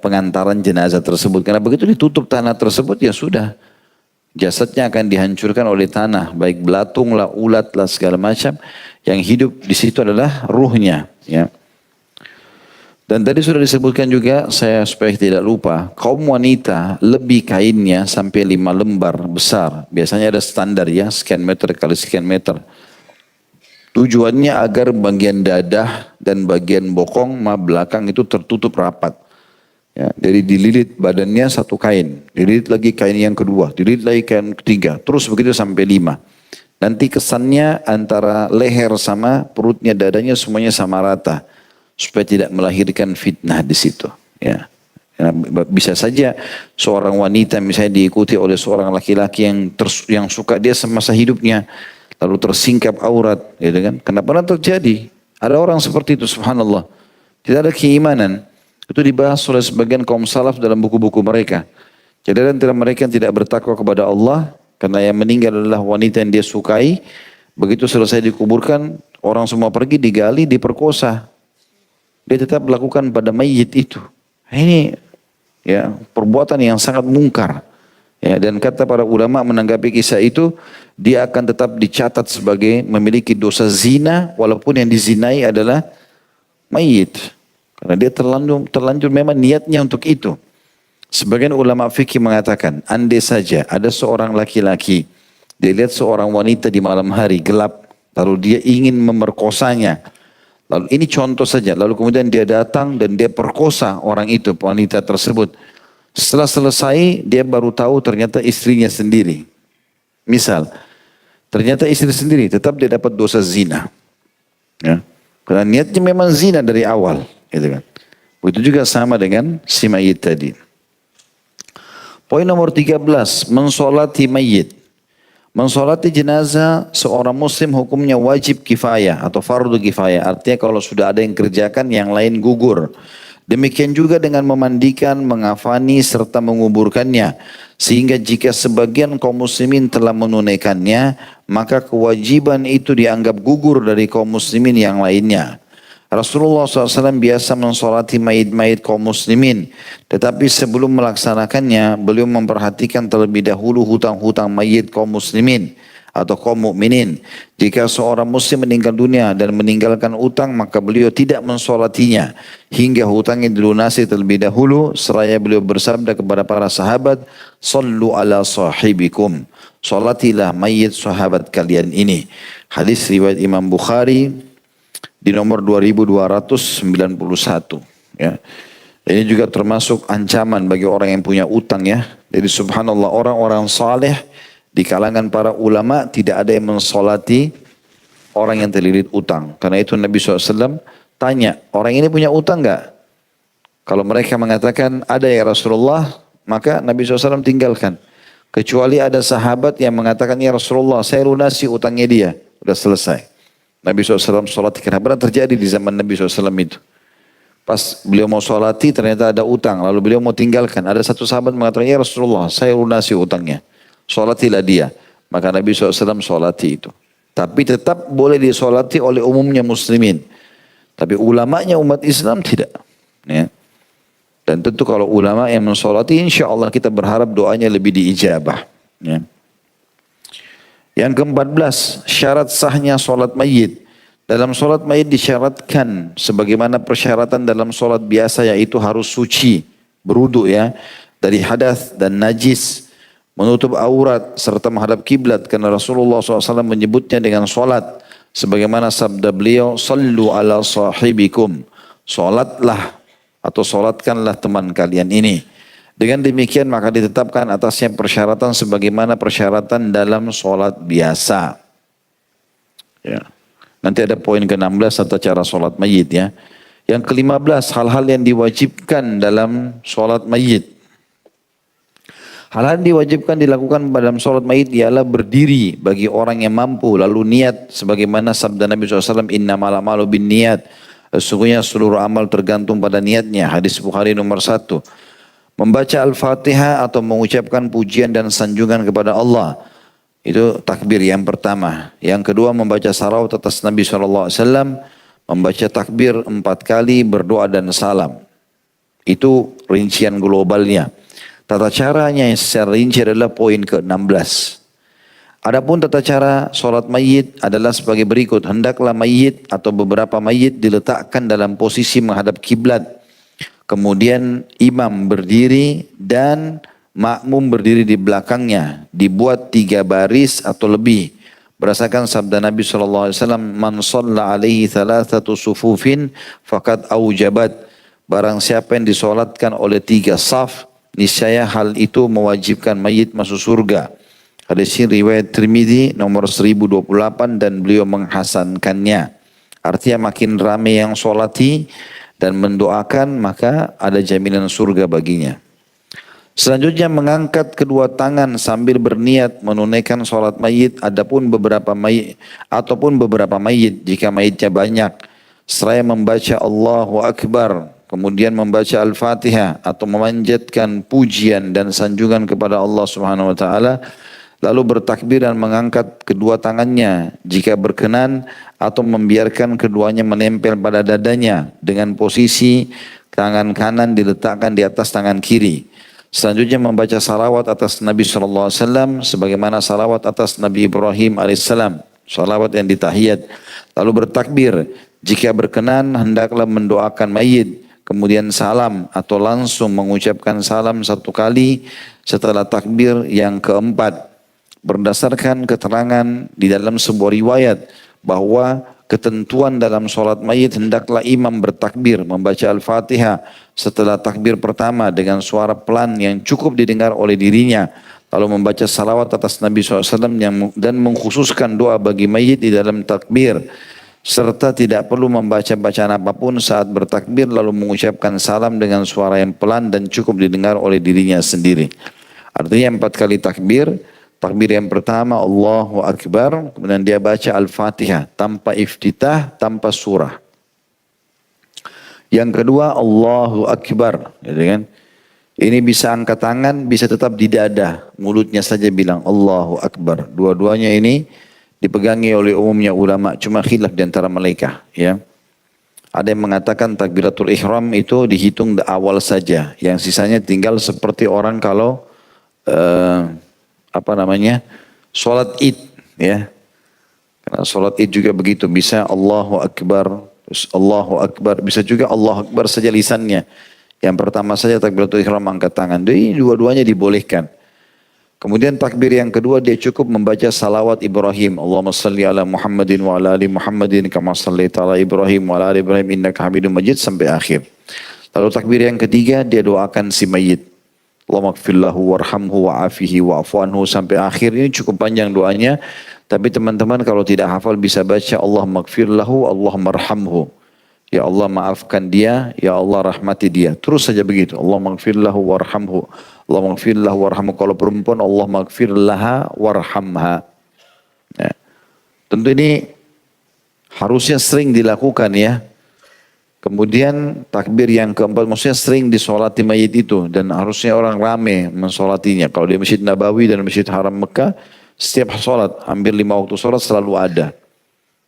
pengantaran jenazah tersebut. Karena begitu ditutup tanah tersebut ya sudah. Jasadnya akan dihancurkan oleh tanah, baik belatung lah, ulat lah, segala macam. Yang hidup di situ adalah ruhnya. Ya. Dan tadi sudah disebutkan juga, saya supaya tidak lupa, kaum wanita lebih kainnya sampai 5 lembar besar. Biasanya ada standar ya, sekian meter kali sekian meter. Tujuannya agar bagian dadah dan bagian bokong belakang itu tertutup rapat. Ya, jadi dililit badannya satu kain, dililit lagi kain yang kedua, dililit lagi kain ketiga, terus begitu sampai 5. Nanti kesannya antara leher sama perutnya, dadanya semuanya sama rata, supaya tidak melahirkan fitnah di situ. Ya. Ya, bisa saja seorang wanita misalnya diikuti oleh seorang laki-laki yang suka dia semasa hidupnya, lalu tersingkap aurat, gitu kan? Kenapa pernah terjadi? Ada orang seperti itu, subhanallah, tidak ada keimanan. Itu dibahas oleh sebagian kaum salaf dalam buku-buku mereka. Jadi antara mereka yang tidak bertakwa kepada Allah, karena yang meninggal adalah wanita yang dia sukai, begitu selesai dikuburkan, orang semua pergi, digali, diperkosa. Dia tetap melakukan pada mayit itu. Ini ya perbuatan yang sangat mungkar. Ya, dan kata para ulama menanggapi kisah itu, dia akan tetap dicatat sebagai memiliki dosa zina, walaupun yang dizinai adalah mayit. Karena dia terlanjur memang niatnya untuk itu. Sebagian ulama fikih mengatakan, andai saja ada seorang laki-laki, dia lihat seorang wanita di malam hari gelap, lalu dia ingin memerkosanya. Lalu ini contoh saja, lalu kemudian dia datang dan dia perkosa orang itu, wanita tersebut. Setelah selesai, dia baru tahu ternyata istrinya sendiri. Misal, ternyata istri sendiri, tetap dia dapat dosa zina. Ya. Karena niatnya memang zina dari awal. Gitu kan. Begitu juga sama dengan si mayit tadi. Poin nomor 13, mensolati mayit. Mensolati jenazah seorang muslim hukumnya wajib kifayah atau fardu kifayah. Artinya kalau sudah ada yang kerjakan yang lain gugur. Demikian juga dengan memandikan, mengafani, serta menguburkannya. Sehingga jika sebagian kaum muslimin telah menunaikannya, maka kewajiban itu dianggap gugur dari kaum muslimin yang lainnya. Rasulullah SAW biasa mensolati mayit-mayit kaum muslimin. Tetapi sebelum melaksanakannya, beliau memperhatikan terlebih dahulu hutang-hutang mayit kaum muslimin atau kaum mukminin. Jika seorang muslim meninggal dunia dan meninggalkan utang, maka beliau tidak mensolatinya hingga hutangnya dilunasi terlebih dahulu. Seraya beliau bersabda kepada para sahabat, "Sallu ala sahibikum." Salatilah mayit sahabat kalian ini. Hadis riwayat Imam Bukhari di nomor 2291. Ya. Ini juga termasuk ancaman bagi orang yang punya utang ya. Jadi subhanallah, orang-orang saleh di kalangan para ulama tidak ada yang mensolati orang yang terlilit utang. Karena itu Nabi SAW tanya, orang ini punya utang enggak? Kalau mereka mengatakan ada ya Rasulullah, maka Nabi SAW tinggalkan. Kecuali ada sahabat yang mengatakan, ya Rasulullah saya lunasi utangnya dia. Sudah selesai. Nabi SAW sholat, kenapa terjadi di zaman Nabi SAW itu? Pas beliau mau sholati ternyata ada utang. Lalu beliau mau tinggalkan. Ada satu sahabat mengatakan, ya Rasulullah saya lunasi utangnya. Sholatilah dia. Maka Nabi SAW sholati itu. Tapi tetap boleh disolati oleh umumnya muslimin. Tapi ulamanya umat Islam tidak. Ya. Dan tentu kalau ulama yang mensolati, insya Allah kita berharap doanya lebih diijabah. Ya. Yang ke-14, syarat sahnya solat mayit. Dalam solat mayit disyaratkan sebagaimana persyaratan dalam solat biasa, yaitu harus suci, berwudu ya, dari hadas dan najis, menutup aurat serta menghadap kiblat, karena Rasulullah SAW menyebutnya dengan solat sebagaimana sabda beliau, sallu ala sahibikum, solatlah atau solatkanlah teman kalian ini. Dengan demikian maka ditetapkan atasnya persyaratan sebagaimana persyaratan dalam solat biasa. Ya. Nanti ada poin ke-16 tata cara solat mayit ya. Yang ke-15, hal-hal yang diwajibkan dalam solat mayit. Hal-hal yang diwajibkan dilakukan dalam solat mayit ialah berdiri bagi orang yang mampu, lalu niat sebagaimana sabda Nabi SAW, innamal a'malu binniyat. Sesungguhnya seluruh amal tergantung pada niatnya. Hadis Bukhari nomor 1. Membaca Al-Fatihah atau mengucapkan pujian dan sanjungan kepada Allah. Itu takbir yang pertama. Yang kedua membaca salawat atas Nabi SAW. Membaca takbir 4 kali, berdoa dan salam. Itu rincian globalnya. Tata caranya yang secara rinci adalah poin ke-16. Adapun tata cara solat mayit adalah sebagai berikut. Hendaklah mayit atau beberapa mayit diletakkan dalam posisi menghadap kiblat. Kemudian imam berdiri dan makmum berdiri di belakangnya. Dibuat 3 baris atau lebih. Berdasarkan sabda Nabi SAW, man shalla alaihi thalathatu sufufin faqad aujabat. Barang siapa yang disolatkan oleh 3 saf, niscaya hal itu mewajibkan mayit masuk surga. Hadis ini riwayat Tirmidzi nomor 1028 dan beliau menghasankannya. Artinya makin ramai yang solati dan mendoakan, maka ada jaminan surga baginya. Selanjutnya mengangkat kedua tangan sambil berniat menunaikan sholat mayit. Adapun beberapa mayit jika mayitnya banyak, seraya membaca Allahu Akbar, kemudian membaca Al-Fatihah atau memanjatkan pujian dan sanjungan kepada Allah Subhanahu wa taala, lalu bertakbir dan mengangkat kedua tangannya jika berkenan, atau membiarkan keduanya menempel pada dadanya dengan posisi tangan kanan diletakkan di atas tangan kiri. Selanjutnya membaca salawat atas Nabi SAW sebagaimana salawat atas Nabi Ibrahim AS, salawat yang ditahiyat. Lalu bertakbir, jika berkenan hendaklah mendoakan mayit, kemudian salam atau langsung mengucapkan salam 1 kali setelah takbir yang keempat. Berdasarkan keterangan di dalam sebuah riwayat bahwa ketentuan dalam sholat mayit hendaklah imam bertakbir membaca Al-Fatihah setelah takbir pertama dengan suara pelan yang cukup didengar oleh dirinya, lalu membaca salawat atas Nabi SAW dan mengkhususkan doa bagi mayit di dalam takbir, serta tidak perlu membaca bacaan apapun saat bertakbir, lalu mengucapkan salam dengan suara yang pelan dan cukup didengar oleh dirinya sendiri. Artinya 4 kali takbir. Takbir yang pertama Allahu Akbar, kemudian dia baca Al-Fatihah tanpa iftitah, tanpa surah. Yang kedua Allahu Akbar, gitu kan? Ini bisa angkat tangan, bisa tetap di dada, mulutnya saja bilang Allahu Akbar. Dua-duanya ini dipegangi oleh umumnya ulama, cuma khilaf di antara mereka, ya. Ada yang mengatakan takbiratul ihram itu dihitung di awal saja, yang sisanya tinggal seperti orang kalau apa namanya, sholat id, ya. Karena sholat id juga begitu, bisa Allahu Akbar, terus Allahu Akbar, bisa juga Allahu Akbar saja lisannya. Yang pertama saja takbiratul ihram angkat tangan. Jadi dua-duanya dibolehkan. Kemudian takbir yang kedua dia cukup membaca salawat Ibrahim. Allahumma salli ala Muhammadin wa ala ali Muhammadin kama sallaita ala Ibrahim wa ala ali Ibrahim innaka Hamidum Majid sampai akhir. Lalu takbir yang ketiga dia doakan si mayit. Allahumma gfir lahu warhamhu wa'afihi wa'fu anhu sampai akhir. Ini cukup panjang doanya. Tapi teman-teman kalau tidak hafal bisa baca Allahumma gfir lahu, Allahumma arhamhu. Ya Allah maafkan dia, ya Allah rahmati dia. Terus saja begitu. Allahumma gfir lahu warhamhu. Allahumma gfir lahu warhamhu. Kalau perempuan Allahumma gfir laha warhamha. Ya. Tentu ini harusnya sering dilakukan ya. Kemudian takbir yang keempat maksudnya sering disolati mayit itu. Dan harusnya orang rame mensolatinya. Kalau di Masjid Nabawi dan Masjid Haram Mekah, setiap sholat, hampir 5 waktu sholat selalu ada.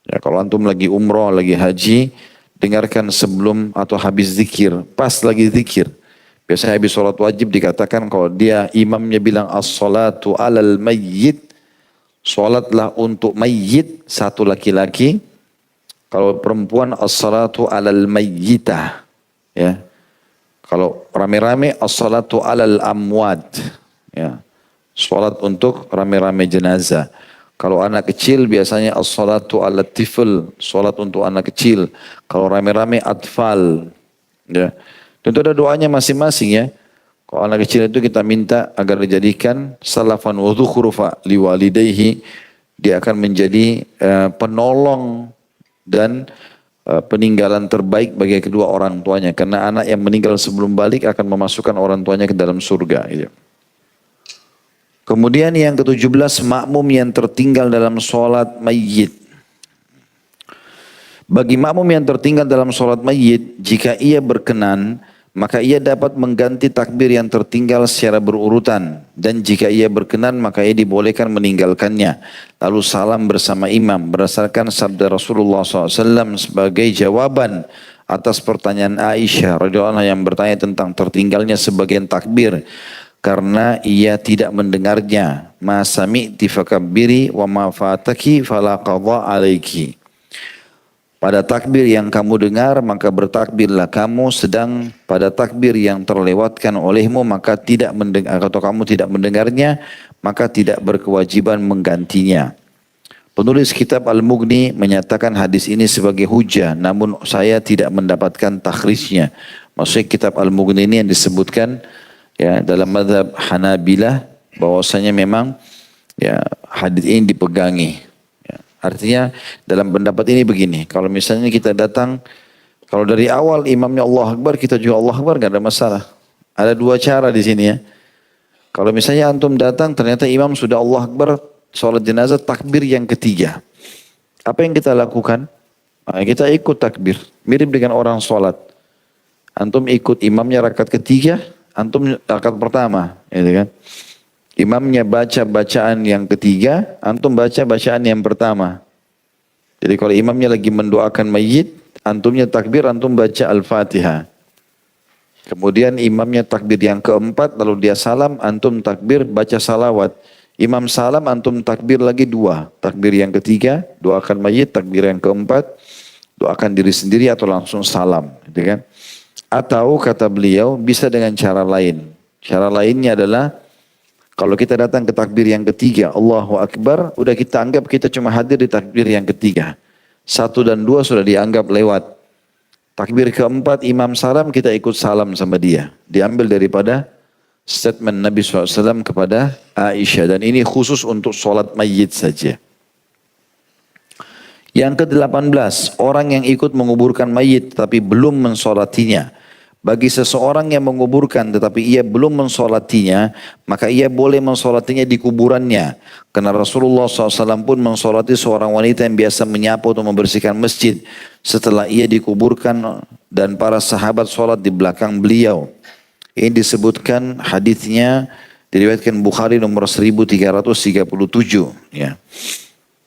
Ya, kalau antum lagi umroh, lagi haji, dengarkan sebelum atau habis zikir, pas lagi zikir. Biasanya habis sholat wajib dikatakan kalau dia imamnya bilang as-salatu alal mayyit, sholatlah untuk mayyit, satu laki-laki. Kalau perempuan as-salatu alal mayyitah. Ya. Kalau rame-rame as-salatu alal amwat. Ya. Sholat untuk rame-rame jenazah. Kalau anak kecil biasanya as-salatu ala tifl, salat untuk anak kecil. Kalau rame-rame atfal. Ya. Tentu ada doanya masing-masing ya. Kalau anak kecil itu kita minta agar dijadikan salafan wa dhukhrufa liwalidayhi. Dia akan menjadi penolong dan peninggalan terbaik bagi kedua orang tuanya. Karena anak yang meninggal sebelum balik akan memasukkan orang tuanya ke dalam surga. Gitu. Kemudian yang ke-17 makmum yang tertinggal dalam sholat mayyit. Bagi makmum yang tertinggal dalam sholat mayyit, jika ia berkenan, maka ia dapat mengganti takbir yang tertinggal secara berurutan. Dan jika ia berkenan, maka ia dibolehkan meninggalkannya. Lalu salam bersama imam berdasarkan sabda Rasulullah SAW sebagai jawaban atas pertanyaan Aisyah radhiyallahu anha yang bertanya tentang tertinggalnya sebagian takbir. Karena ia tidak mendengarnya. Ma sami'ti fakabbiri wa ma fataki fala qadha alaiki. Pada takbir yang kamu dengar maka bertakbirlah kamu, sedang pada takbir yang terlewatkan olehmu maka tidak mendengar atau kamu tidak mendengarnya maka tidak berkewajiban menggantinya. Penulis kitab Al-Mughni menyatakan hadis ini sebagai hujah, namun saya tidak mendapatkan takhrijnya. Maksudnya kitab Al-Mughni ini yang disebutkan ya dalam mazhab Hanabilah bahwasanya memang ya hadis ini dipegangi. Ya, artinya dalam pendapat ini begini, kalau misalnya kita datang, kalau dari awal imamnya Allah Akbar, kita juga Allah Akbar gak ada masalah. Ada dua cara di sini ya. Kalau misalnya antum datang ternyata imam sudah Allah Akbar, sholat jenazah takbir yang ketiga. Apa yang kita lakukan? Nah, kita ikut takbir, mirip dengan orang sholat. Antum ikut imamnya rakaat ketiga, antum rakaat pertama, gitu kan. Imamnya baca bacaan yang ketiga, antum baca bacaan yang pertama. Jadi kalau imamnya lagi mendoakan mayit, antumnya takbir, antum baca Al-Fatihah. Kemudian imamnya takbir yang keempat, lalu dia salam, antum takbir, baca salawat. Imam salam, antum takbir lagi dua. Takbir yang ketiga, doakan mayit, takbir yang keempat, doakan diri sendiri atau langsung salam, gitu kan. Atau kata beliau bisa dengan cara lain. Cara lainnya adalah kalau kita datang ke takbir yang ketiga, Allahu Akbar, udah kita anggap kita cuma hadir di takbir yang ketiga. 1 dan 2 sudah dianggap lewat. Takbir keempat, imam salam, kita ikut salam sama dia. Diambil daripada statement Nabi SAW kepada Aisyah. Dan ini khusus untuk sholat mayyit saja. Yang ke-18, orang yang ikut menguburkan mayit tetapi belum mensolatinya. Bagi seseorang yang menguburkan tetapi ia belum mensolatinya, maka ia boleh mensolatinya di kuburannya. Karena Rasulullah SAW pun mensolati seorang wanita yang biasa menyapu atau membersihkan masjid. Setelah ia dikuburkan dan para sahabat sholat di belakang beliau. Ini disebutkan hadisnya diriwayatkan Bukhari nomor 1337 ya.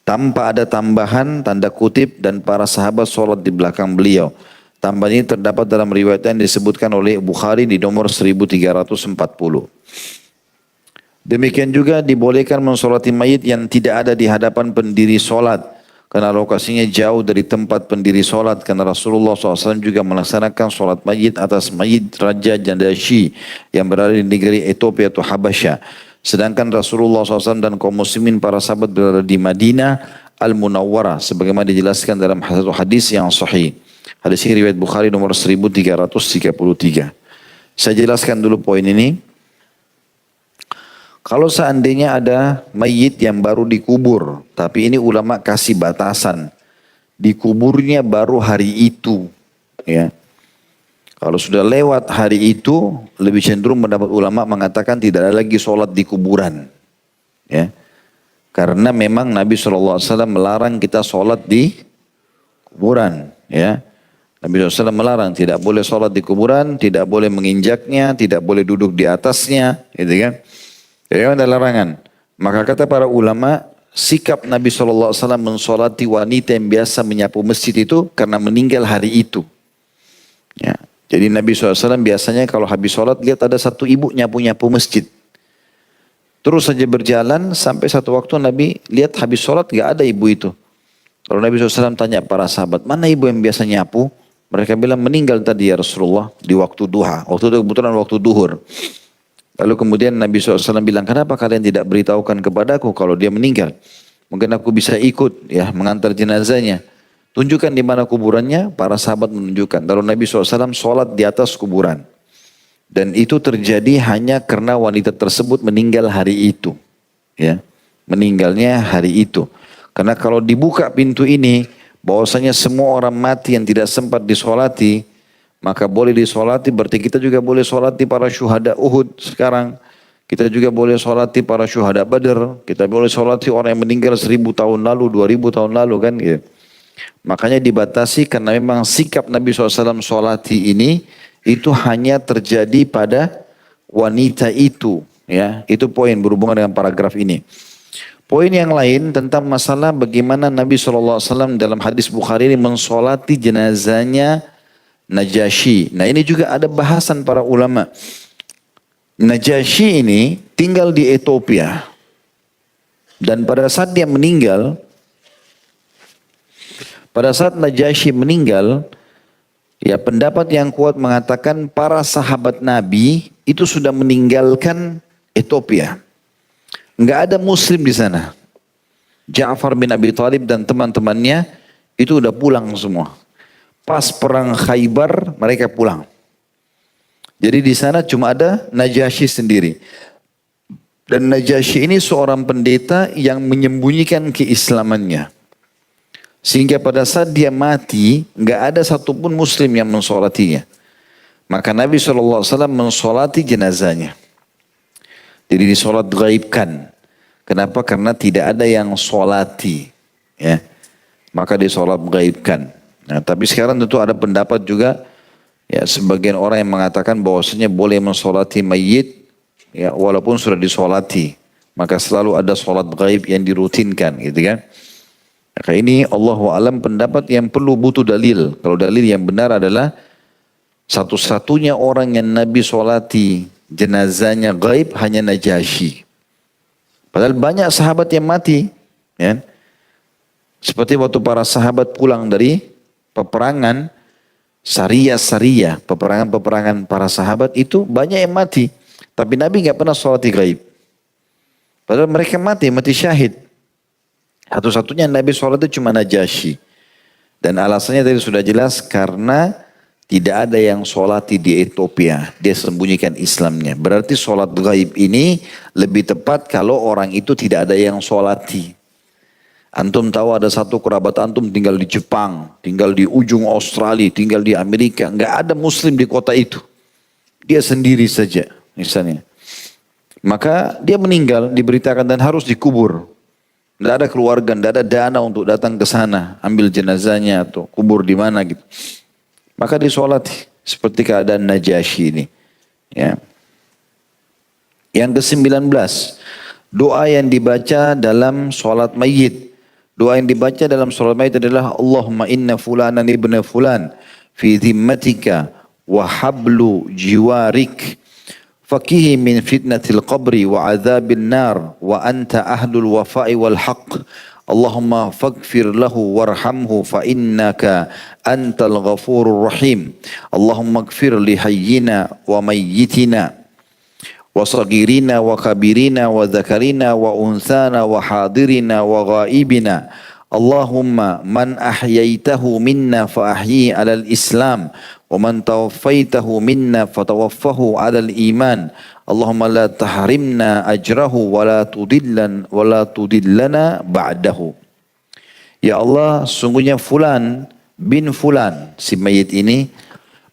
Tanpa ada tambahan tanda kutip dan para sahabat sholat di belakang beliau. Tambahan ini terdapat dalam riwayat yang disebutkan oleh Bukhari di nomor 1340. Demikian juga dibolehkan mensolati mayit yang tidak ada di hadapan pendiri sholat. Karena lokasinya jauh dari tempat pendiri sholat. Karena Rasulullah SAW juga melaksanakan sholat mayit atas mayit Raja Jandashi yang berada di negeri Ethiopia atau Habasya. Sedangkan Rasulullah SAW dan kaum muslimin para sahabat berada di Madinah Al-Munawwarah. Sebagaimana dijelaskan dalam satu hadis yang sahih. Hadis ini riwayat Bukhari nomor 1333. Saya jelaskan dulu poin ini. Kalau seandainya ada mayit yang baru dikubur, tapi ini ulama kasih batasan, dikuburnya baru hari itu, ya. Kalau sudah lewat hari itu, lebih cenderung mendapat ulama mengatakan tidak ada lagi sholat di kuburan, ya. Karena memang Nabi SAW melarang kita sholat di kuburan, ya. Nabi SAW melarang tidak boleh sholat di kuburan, tidak boleh menginjaknya, tidak boleh duduk di atasnya, gitu kan. Jadi ada larangan. Maka kata para ulama, sikap Nabi SAW mensolati wanita yang biasa menyapu masjid itu karena meninggal hari itu. Ya. Jadi Nabi SAW biasanya kalau habis sholat lihat ada satu ibu nyapu-nyapu masjid. Terus saja berjalan sampai satu waktu Nabi lihat habis sholat gak ada ibu itu. Kalau Nabi SAW tanya para sahabat, mana ibu yang biasa nyapu? Mereka bilang meninggal tadi ya Rasulullah di waktu duha. Waktu itu kebetulan waktu duhur. Lalu kemudian Nabi SAW bilang, kenapa kalian tidak beritahukan kepadaku kalau dia meninggal? Mungkin aku bisa ikut ya mengantar jenazahnya. Tunjukkan di mana kuburannya, para sahabat menunjukkan. Lalu Nabi SAW sholat di atas kuburan. Dan itu terjadi hanya karena wanita tersebut meninggal hari itu. Ya, meninggalnya hari itu. Karena kalau dibuka pintu ini, bahwasanya semua orang mati yang tidak sempat disolati, maka boleh disolati, berarti kita juga boleh solati para syuhada Uhud sekarang. Kita juga boleh solati para syuhada Badar. Kita boleh solati orang yang meninggal 1000 tahun lalu, 2000 tahun lalu kan gitu. Makanya dibatasi karena memang sikap Nabi SAW solati ini, itu hanya terjadi pada wanita itu. Ya, itu poin berhubungan dengan paragraf ini. Poin yang lain tentang masalah bagaimana Nabi SAW dalam hadis Bukhari ini mensolati jenazahnya Najasyi. Nah ini juga ada bahasan para ulama. Najasyi ini tinggal di Ethiopia. Dan pada saat dia meninggal, pada saat Najasyi meninggal, ya pendapat yang kuat mengatakan para sahabat Nabi itu sudah meninggalkan Ethiopia. Enggak ada muslim di sana. Ja'far bin Abi Thalib dan teman-temannya itu udah pulang semua. Pas perang Khaybar mereka pulang. Jadi di sana cuma ada Najasyi sendiri. Dan Najasyi ini seorang pendeta yang menyembunyikan keislamannya. Sehingga pada saat dia mati, nggak ada satupun muslim yang mensolatinya. Maka Nabi SAW mensolati jenazahnya. Jadi disolat gaibkan. Kenapa? Karena tidak ada yang solati. Ya. Maka disolat gaibkan. Nah, tapi sekarang tentu ada pendapat juga, ya sebagian orang yang mengatakan bahwasanya boleh mensolati mayit, ya walaupun sudah disolati, maka selalu ada solat gaib yang dirutinkan, gitu kan? Maka ini Allahu a'lam pendapat yang perlu butuh dalil. Kalau dalil yang benar adalah satu-satunya orang yang Nabi solati jenazahnya gaib hanya Najasyi. Padahal banyak sahabat yang mati, ya. Seperti waktu para sahabat pulang dari peperangan Sariyah, peperangan-peperangan para sahabat itu banyak yang mati. Tapi Nabi nggak pernah sholati gaib. Padahal mereka mati syahid. Satu-satunya Nabi sholat itu cuma Najasyi. Dan alasannya tadi sudah jelas karena tidak ada yang sholati di Ethiopia. Dia sembunyikan Islamnya. Berarti sholat gaib ini lebih tepat kalau orang itu tidak ada yang sholati. Antum tahu ada satu kerabat antum tinggal di Jepang, tinggal di ujung Australia, tinggal di Amerika. Nggak ada muslim di kota itu. Dia sendiri saja misalnya. Maka dia meninggal, diberitakan dan harus dikubur. Nggak ada keluarga, nggak ada dana untuk datang ke sana. Ambil jenazahnya atau kubur di mana gitu. Maka disolati seperti keadaan Najasyi ini. Ya. Yang ke-19, doa yang dibaca dalam sholat mayit. Doa yang dibaca dalam sholat mayit adalah Allahumma inna fulanan ibna fulan fi dhimmatika wa hablu jiwarik fakihi min fitnatil qabri wa adzabil nar wa anta ahlul wafa'i wal haqq. Allahumma faghfir lahu warhamhu fa innaka antal ghafurur rahim. Allahumma ighfir li hayyina wa mayyitina wa sagirina wa kabirina wa dhakarina wa unthana wa hadirina wa ghaibina. Allahumma man ahyaitahu minna fa ahyi alal islam wa man tawaffaitahu minna fa tawaffahu alal iman. Allahumma la tahrimna ajrahu wa la tudillana ba'dahu. Ya Allah, sungguhnya fulan bin fulan, si mayit ini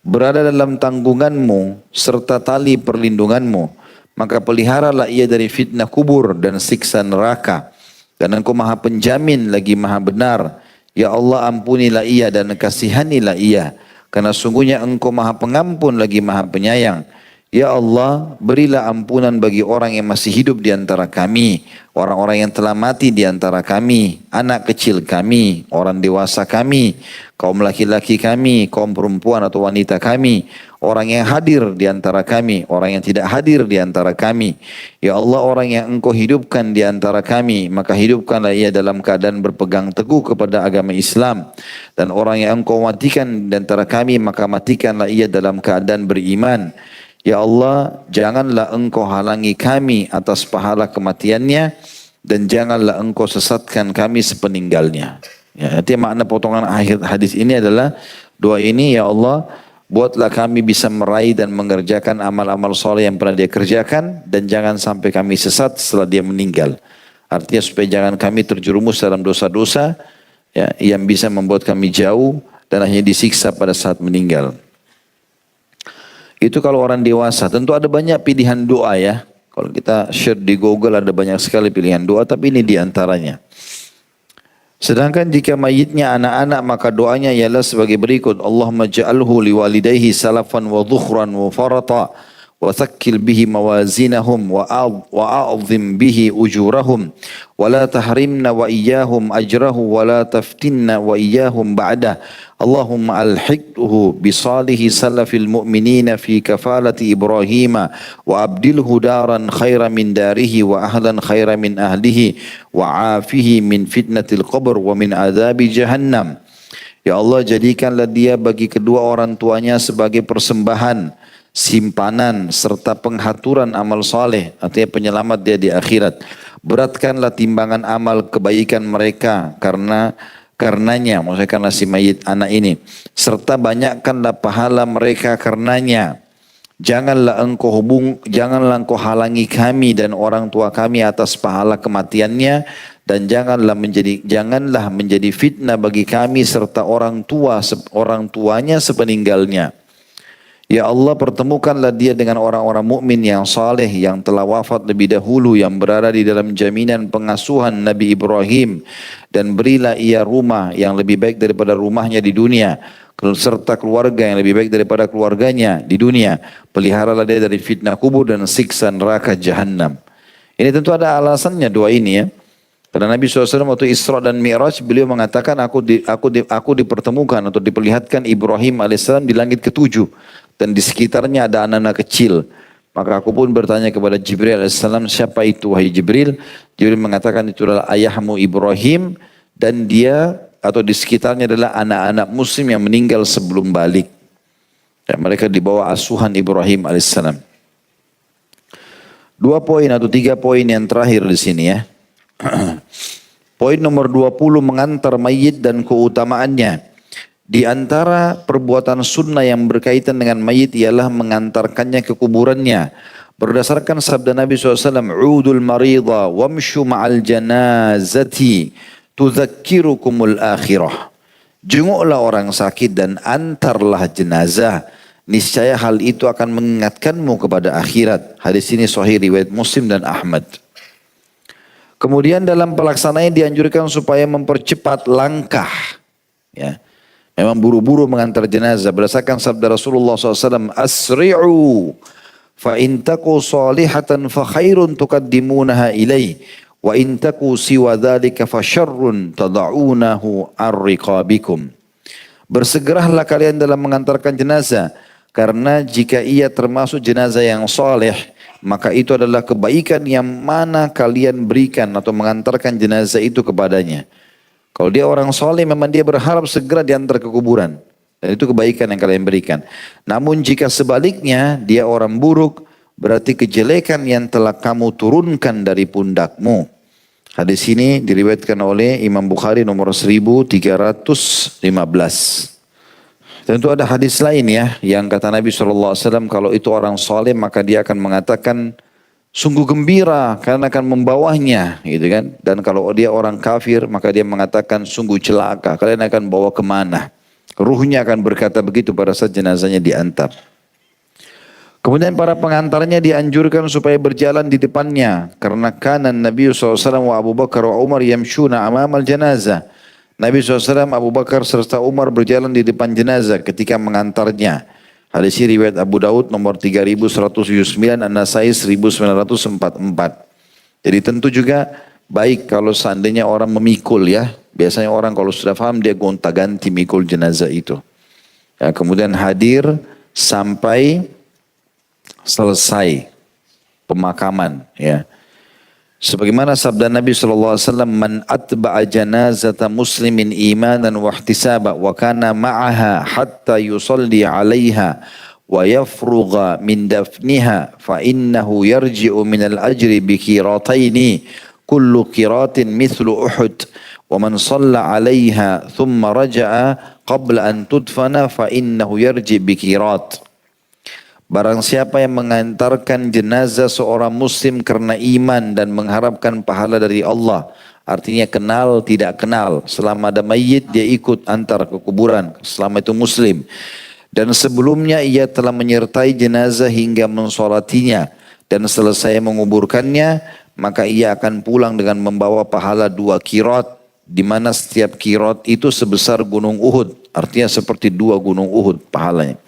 berada dalam tanggunganmu serta tali perlindunganmu. Maka peliharalah ia dari fitnah kubur dan siksa neraka. Dan Engkau maha penjamin lagi maha benar. Ya Allah, ampunilah ia dan kasihanilah ia. Karena sungguhnya Engkau maha pengampun lagi maha penyayang. Ya Allah, berilah ampunan bagi orang yang masih hidup di antara kami, orang-orang yang telah mati di antara kami, anak kecil kami, orang dewasa kami, kaum laki-laki kami, kaum perempuan atau wanita kami, orang yang hadir di antara kami, orang yang tidak hadir di antara kami. Ya Allah, orang yang Engkau hidupkan di antara kami, maka hidupkanlah ia dalam keadaan berpegang teguh kepada agama Islam. Dan orang yang Engkau matikan di antara kami, maka matikanlah ia dalam keadaan beriman. Ya Allah, janganlah Engkau halangi kami atas pahala kematiannya dan janganlah Engkau sesatkan kami sepeninggalnya. Ya, artinya makna potongan akhir hadis ini adalah doa ini, ya Allah, buatlah kami bisa meraih dan mengerjakan amal-amal soleh yang pernah dia kerjakan dan jangan sampai kami sesat setelah dia meninggal. Artinya supaya jangan kami terjerumus dalam dosa-dosa ya, yang bisa membuat kami jauh dan hanya disiksa pada saat meninggal. Itu kalau orang dewasa. Tentu ada banyak pilihan doa ya. Kalau kita search di Google ada banyak sekali pilihan doa, tapi ini diantaranya. Sedangkan jika mayitnya anak-anak, maka doanya ialah sebagai berikut. Allahumma ja'alhu liwalidayhi salafan wa dhukhran wa farata wa thakkil bihi mawazinahum wa a'zim bihi ujurahum wa la tahrimna wa iyyahum ajrahu wa la taftinna wa iyyahum ba'dah. Allahumma alhiqhu bisalihi salafil mu'minina fi kafalati Ibrahim wa abdilhu daran khairan min darihi wa ahlan khairan min ahlihi wa afihi min fitnatil qabr wa min adzabi jahannam. Ya Allah, jadikanlah dia bagi kedua orang tuanya sebagai persembahan, simpanan serta penghaturan amal saleh, artinya penyelamat dia di akhirat. Beratkanlah timbangan amal kebaikan mereka karenanya, maksudnya karena si mayit anak ini, serta banyakkanlah pahala mereka karenanya. Janganlah engkau halangi kami dan orang tua kami atas pahala kematiannya, dan janganlah menjadi fitnah bagi kami serta orang tuanya sepeninggalnya. Ya Allah, pertemukanlah dia dengan orang-orang mukmin yang saleh yang telah wafat lebih dahulu, yang berada di dalam jaminan pengasuhan Nabi Ibrahim, dan berilah ia rumah yang lebih baik daripada rumahnya di dunia, serta keluarga yang lebih baik daripada keluarganya di dunia. Peliharalah dia dari fitnah kubur dan siksa neraka jahannam. Ini tentu ada alasannya doa ini ya. Karena Nabi SAW waktu Isra dan Mi'raj, beliau mengatakan aku dipertemukan atau diperlihatkan Ibrahim AS di langit ketujuh. Dan di sekitarnya ada anak-anak kecil. Maka aku pun bertanya kepada Jibril AS, siapa itu wahai Jibril? Jibril mengatakan itu adalah ayahmu Ibrahim, dan dia atau di sekitarnya adalah anak-anak muslim yang meninggal sebelum balik. Dan mereka dibawa asuhan Ibrahim AS. 2 poin atau 3 poin yang terakhir di sini ya. Poin nomor 20, mengantar mayit dan keutamaannya. Di antara perbuatan sunnah yang berkaitan dengan mayit ialah mengantarkannya ke kuburannya. Berdasarkan sabda Nabi SAW, "Udul marida wamshu ma'al janazati tudzakirukumul akhirah." Jenguklah orang sakit dan antarlah jenazah. Niscaya hal itu akan mengingatkanmu kepada akhirat. Hadis ini sahih riwayat Muslim dan Ahmad. Kemudian dalam pelaksanaannya dianjurkan supaya mempercepat langkah. Ya. Memang buru-buru mengantar jenazah. Berdasarkan sabda Rasulullah SAW, asri'u fa in taku salihatan fa khairun tuqaddimunaha ilaih wa in taku siwa dhalika fa syarrun tada'unahu ar-riqabikum. Bersegeralah kalian dalam mengantarkan jenazah, karena jika ia termasuk jenazah yang soleh, maka itu adalah kebaikan yang mana kalian berikan atau mengantarkan jenazah itu kepadanya. Kalau dia orang soleh, memang dia berharap segera diantar ke kuburan. Dan itu kebaikan yang kalian berikan. Namun jika sebaliknya, dia orang buruk, berarti kejelekan yang telah kamu turunkan dari pundakmu. Hadis ini diriwayatkan oleh Imam Bukhari nomor 1315. Tentu ada hadis lain ya, yang kata Nabi SAW, kalau itu orang soleh maka dia akan mengatakan, sungguh gembira karena akan membawanya, gitu kan. Dan kalau dia orang kafir maka dia mengatakan sungguh celaka, kalian akan bawa kemana. Ruhnya akan berkata begitu pada saat jenazahnya diantar. Kemudian para pengantarnya dianjurkan supaya berjalan di depannya, karena kanan Nabi SAW wa Abu Bakar wa Umar yamshuna amamal janazah. Nabi SAW, Abu Bakar serta Umar berjalan di depan jenazah ketika mengantarnya. Hadis ini riwayat Abu Daud nomor 3179, An-Nasai 1944. Jadi tentu juga baik kalau seandainya orang memikul ya. Biasanya orang kalau sudah paham dia gonta-ganti mikul jenazah itu. Ya, kemudian hadir sampai selesai pemakaman ya. Sebagaimana sabda Nabi SAW, man atba'a janazata muslimin imanan wa ihtisaba wa kana ma'aha hatta yusalli 'alaiha wa yafrugha min dafniha fa innahu yarji'u min al-ajri bi qirataini kullu qiratin mithlu Uhud wa man shalla 'alaiha thumma raja'a qabla an tudfana fa innahu yarji' bi qirat. Barang siapa yang mengantarkan jenazah seorang muslim karena iman dan mengharapkan pahala dari Allah. Artinya kenal tidak kenal. Selama ada mayit dia ikut antar ke kuburan. Selama itu muslim. Dan sebelumnya ia telah menyertai jenazah hingga mensolatinya. Dan selesai menguburkannya, maka ia akan pulang dengan membawa pahala 2 qirat. Di mana setiap qirat itu sebesar gunung Uhud. Artinya seperti 2 gunung Uhud pahalanya.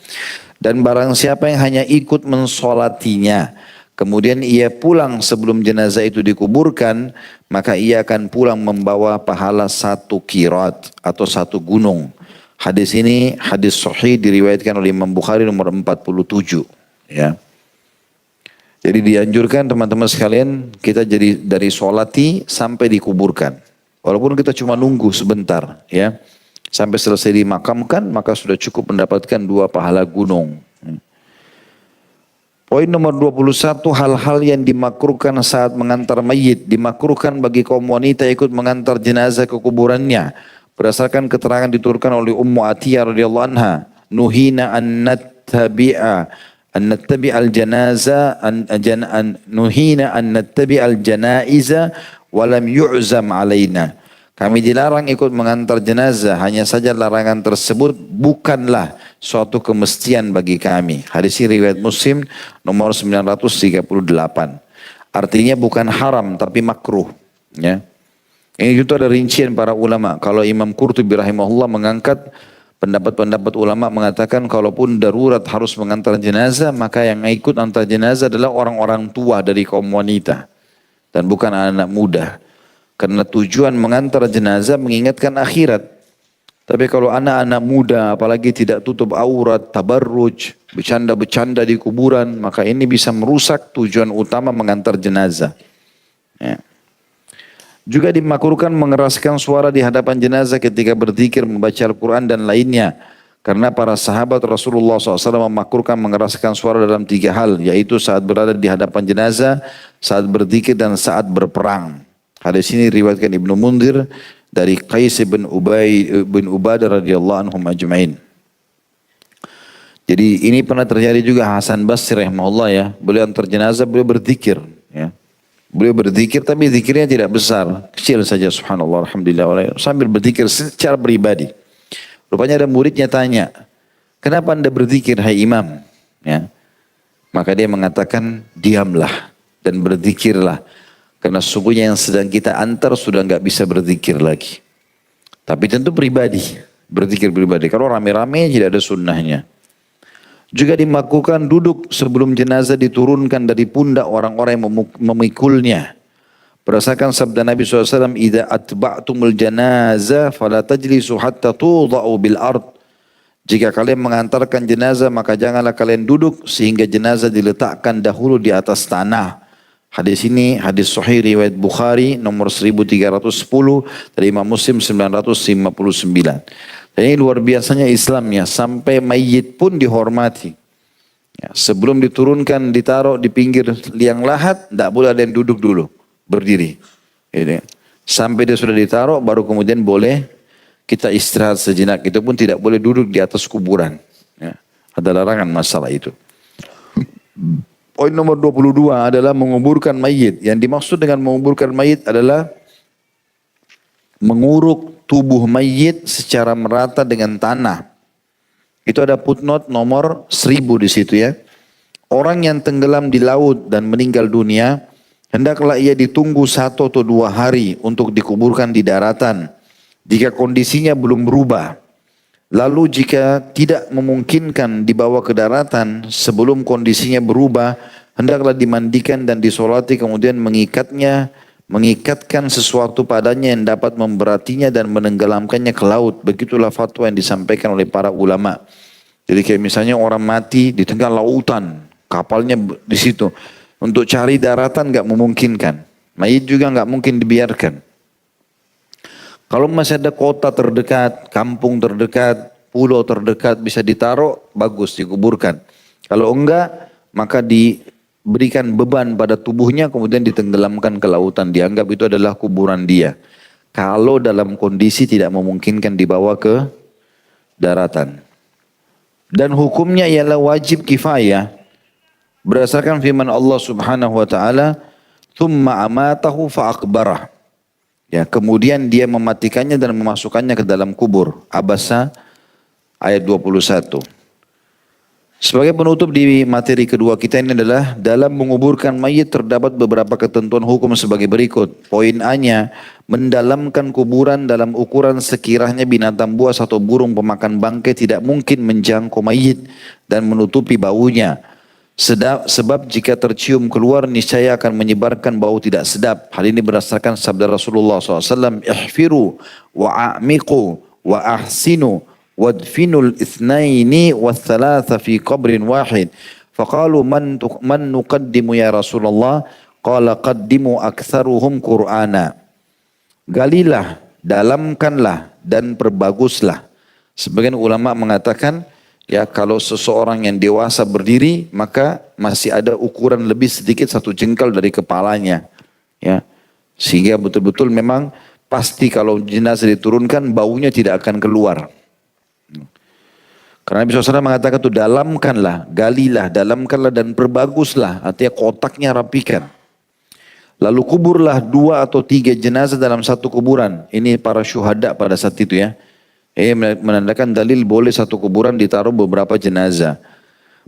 Dan barang siapa yang hanya ikut mensolatinya, kemudian ia pulang sebelum jenazah itu dikuburkan, maka ia akan pulang membawa pahala 1 qirat atau 1 gunung. Hadis ini hadis sahih diriwayatkan oleh Imam Bukhari nomor 47. Ya. Jadi dianjurkan teman-teman sekalian kita jadi dari solati sampai dikuburkan. Walaupun kita cuma nunggu sebentar ya. Sampai selesai dimakamkan maka sudah cukup mendapatkan 2 pahala gunung. Poin nomor 21, hal-hal yang dimakruhkan saat mengantar mayit. Dimakruhkan bagi kaum wanita ikut mengantar jenazah ke kuburannya. Berdasarkan keterangan diturunkan oleh Ummu Atiyah radhiyallahu anha, nuhina an nattabi'al janaza nuhina an nattabi'al janaiza wa lam yu'zam alaina. Kami dilarang ikut mengantar jenazah, hanya saja larangan tersebut bukanlah suatu kemestian bagi kami. Hadis ini riwayat Muslim nomor 938. Artinya bukan haram tapi makruh. Ya. Ini itu ada rincian para ulama. Kalau Imam Qurtubi rahimahullah mengangkat pendapat-pendapat ulama mengatakan kalaupun darurat harus mengantar jenazah, maka yang ikut antar jenazah adalah orang-orang tua dari kaum wanita. Dan bukan anak-anak muda. Karena tujuan mengantar jenazah mengingatkan akhirat. Tapi kalau anak-anak muda apalagi tidak tutup aurat, tabarruj, bercanda-bercanda di kuburan, maka ini bisa merusak tujuan utama mengantar jenazah. Ya. Juga dimakruhkan mengeraskan suara di hadapan jenazah ketika berzikir, membaca Al-Quran dan lainnya. Karena para sahabat Rasulullah SAW memakruhkan mengeraskan suara dalam 3 hal. Yaitu saat berada di hadapan jenazah, saat berzikir dan saat berperang. Hadis ini riwayatkan Ibnu Munzir dari Qais bin Ubadah radhiyallahu anhum ajma'in. Jadi ini pernah terjadi juga Hasan Basri rahimahullah ya. Beliau antar jenazah, beliau berzikir ya. Beliau berzikir tapi zikirnya tidak besar, kecil saja subhanallah alhamdulillah sambil berzikir secara pribadi. Rupanya ada muridnya tanya, "Kenapa Anda berzikir hai imam?" Ya. Maka dia mengatakan, "Diamlah dan berzikirlah. Karena sesungguhnya yang sedang kita antar sudah enggak bisa berzikir lagi." Tapi tentu pribadi. berzikir pribadi. Kalau rame-rame tidak ada sunnahnya. Juga dimakukan duduk sebelum jenazah diturunkan dari pundak orang-orang yang memikulnya. Berdasarkan sabda Nabi SAW, "Idza atba'tumul janazah fala tajlisu hatta tudha'u bil ard." Jika kalian mengantarkan jenazah maka janganlah kalian duduk sehingga jenazah diletakkan dahulu di atas tanah. Hadis ini hadis sahih riwayat Bukhari nomor 1310 dari Imam Muslim 959. Dan ini luar biasanya Islamnya sampai mayit pun dihormati. Ya, sebelum diturunkan ditaruh di pinggir liang lahat, tidak boleh ada yang duduk dulu, berdiri. Gitu. Sampai dia sudah ditaruh baru kemudian boleh kita istirahat sejenak. Itu pun tidak boleh duduk di atas kuburan. Ya, ada larangan masalah itu. Poin nomor 22 adalah menguburkan mayit. Yang dimaksud dengan menguburkan mayit adalah menguruk tubuh mayit secara merata dengan tanah. Itu ada footnote nomor 1000 di situ ya. Orang yang tenggelam di laut dan meninggal dunia, hendaklah ia ditunggu 1 atau 2 hari untuk dikuburkan di daratan. Jika kondisinya belum berubah. Lalu jika tidak memungkinkan dibawa ke daratan sebelum kondisinya berubah, hendaklah dimandikan dan disolati kemudian mengikatkan sesuatu padanya yang dapat memberatinya dan menenggelamkannya ke laut. Begitulah fatwa yang disampaikan oleh para ulama. Jadi kayak misalnya orang mati di tengah lautan, kapalnya di situ. Untuk cari daratan nggak memungkinkan. Mayit juga nggak mungkin dibiarkan. Kalau masih ada kota terdekat, kampung terdekat, pulau terdekat bisa ditaruh, bagus dikuburkan. Kalau enggak, maka diberikan beban pada tubuhnya kemudian ditenggelamkan ke lautan. Dianggap itu adalah kuburan dia. Kalau dalam kondisi tidak memungkinkan dibawa ke daratan. Dan hukumnya ialah wajib kifayah. Berdasarkan firman Allah Subhanahu wa taala, "Tsumma amatahu fa'akbarah." Ya, kemudian dia mematikannya dan memasukkannya ke dalam kubur. Abasa ayat 21. Sebagai penutup di materi kedua kita ini adalah dalam menguburkan mayit terdapat beberapa ketentuan hukum sebagai berikut. Poin A-nya, mendalamkan kuburan dalam ukuran sekiranya binatang buas atau burung pemakan bangkai tidak mungkin menjangkau mayit dan menutupi baunya. Sebab jika tercium keluar niscaya akan menyebarkan bau tidak sedap. Hal ini berdasarkan sabda Rasulullah SAW, "Ihfiru wa a'miqu wa ahsinu wadfinul ithnaini wa thalatha fi qabrin wahid." Faqalu man nuqaddimu ya Rasulullah? Qala qaddimu aktsaruhum Qur'ana. Galilah, dalamkanlah dan perbaguslah. Sebagian ulama mengatakan, ya kalau seseorang yang dewasa berdiri maka masih ada ukuran lebih sedikit 1 jengkal dari kepalanya, ya sehingga betul-betul memang pasti kalau jenazah diturunkan baunya tidak akan keluar. Karena Nabi SAW mengatakan itu dalamkanlah, galilah, dalamkanlah dan perbaguslah, artinya kotaknya rapikan. Lalu kuburlah 2 atau 3 jenazah dalam satu kuburan. Ini para syuhada pada saat itu ya. Menandakan dalil boleh satu kuburan ditaruh beberapa jenazah.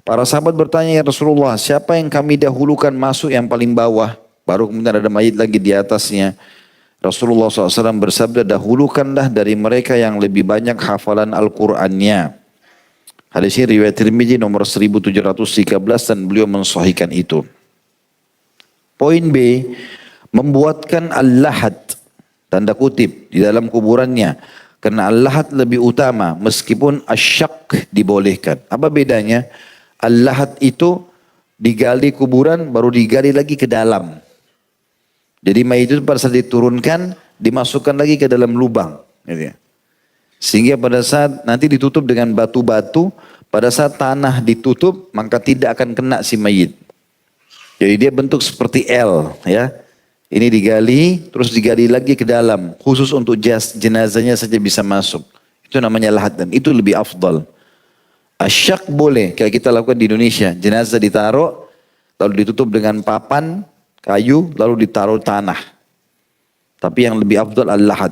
Para sahabat bertanya, ya Rasulullah, siapa yang kami dahulukan masuk yang paling bawah? Baru kemudian ada mayit lagi di atasnya. Rasulullah SAW bersabda, dahulukanlah dari mereka yang lebih banyak hafalan Al-Qur'annya. Hadis ini riwayat Tirmidzi nomor 1713 dan beliau mensahihkan itu. Poin B, membuatkan al-lahad, tanda kutip, di dalam kuburannya. Karena al-lahad lebih utama meskipun asyak dibolehkan. Apa bedanya? Al-lahad itu digali kuburan baru digali lagi ke dalam. Jadi mayit itu pada saat diturunkan dimasukkan lagi ke dalam lubang. Gitu ya. Sehingga pada saat nanti ditutup dengan batu-batu, pada saat tanah ditutup maka tidak akan kena si mayit. Jadi dia bentuk seperti L ya. Ini digali, terus digali lagi ke dalam. Khusus untuk jenazahnya saja bisa masuk. Itu namanya lahad dan itu lebih afdal. Asyak boleh, kayak kita lakukan di Indonesia. Jenazah ditaruh, lalu ditutup dengan papan, kayu, lalu ditaruh tanah. Tapi yang lebih afdal al-lahad.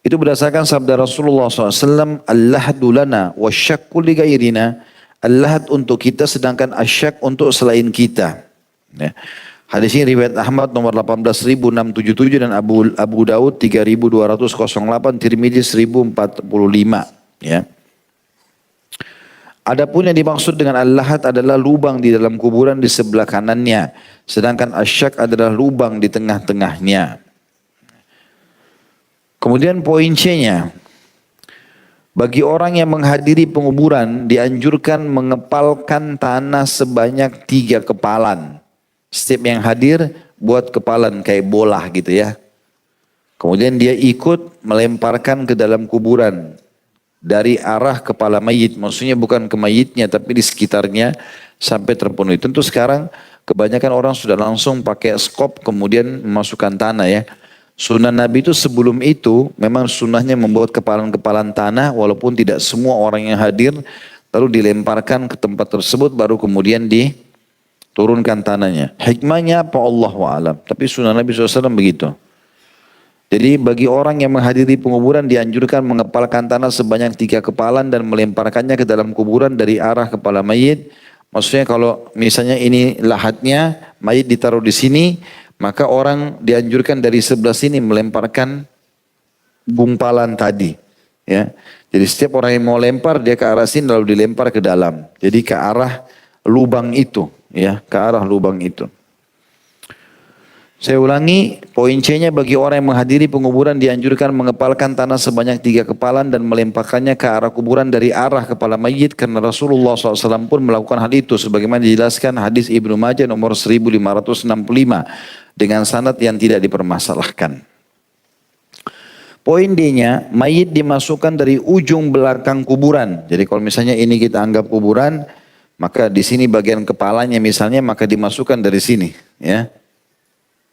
Itu berdasarkan sabda Rasulullah SAW, al-lahadu lana wa syakku li gairina. Al-lahad untuk kita sedangkan asyak untuk selain kita. Ya. Hadis ini riwayat Ahmad nomor 18.677 dan Abu Daud 3.208, Tirmidzi 1045. Ya. Adapun yang dimaksud dengan al-lahat adalah lubang di dalam kuburan di sebelah kanannya, sedangkan asyak adalah lubang di tengah-tengahnya. Kemudian poin C-nya, bagi orang yang menghadiri penguburan dianjurkan mengepalkan tanah sebanyak 3 kepalan. Setiap yang hadir buat kepalan kayak bola gitu ya. Kemudian dia ikut melemparkan ke dalam kuburan dari arah kepala mayit. Maksudnya bukan ke mayitnya tapi di sekitarnya sampai terpenuhi. Tentu sekarang kebanyakan orang sudah langsung pakai skop kemudian memasukkan tanah ya. Sunnah Nabi itu sebelum itu memang sunnahnya membuat kepalan-kepalan tanah walaupun tidak semua orang yang hadir lalu dilemparkan ke tempat tersebut baru kemudian diturunkan tanahnya. Hikmahnya apa Allahu a'lam. Tapi sunnah Nabi SAW begitu. Jadi bagi orang yang menghadiri penguburan dianjurkan mengepalkan tanah sebanyak 3 kepalan dan melemparkannya ke dalam kuburan dari arah kepala mayit. Maksudnya kalau misalnya ini lahatnya, mayit ditaruh di sini, maka orang dianjurkan dari sebelah sini melemparkan gumpalan tadi. Ya. Jadi setiap orang yang mau lempar dia ke arah sini lalu dilempar ke dalam. Jadi ke arah lubang itu, ya, ke arah lubang itu. Saya ulangi, poin C-nya bagi orang yang menghadiri penguburan dianjurkan mengepalkan tanah sebanyak 3 kepalan dan melemparkannya ke arah kuburan dari arah kepala mayit karena Rasulullah SAW pun melakukan hal itu sebagaimana dijelaskan hadis Ibnu Majah nomor 1565 dengan sanad yang tidak dipermasalahkan. Poin D-nya, mayit dimasukkan dari ujung belakang kuburan. Jadi kalau misalnya ini kita anggap kuburan, maka di sini bagian kepalanya misalnya maka dimasukkan dari sini, ya.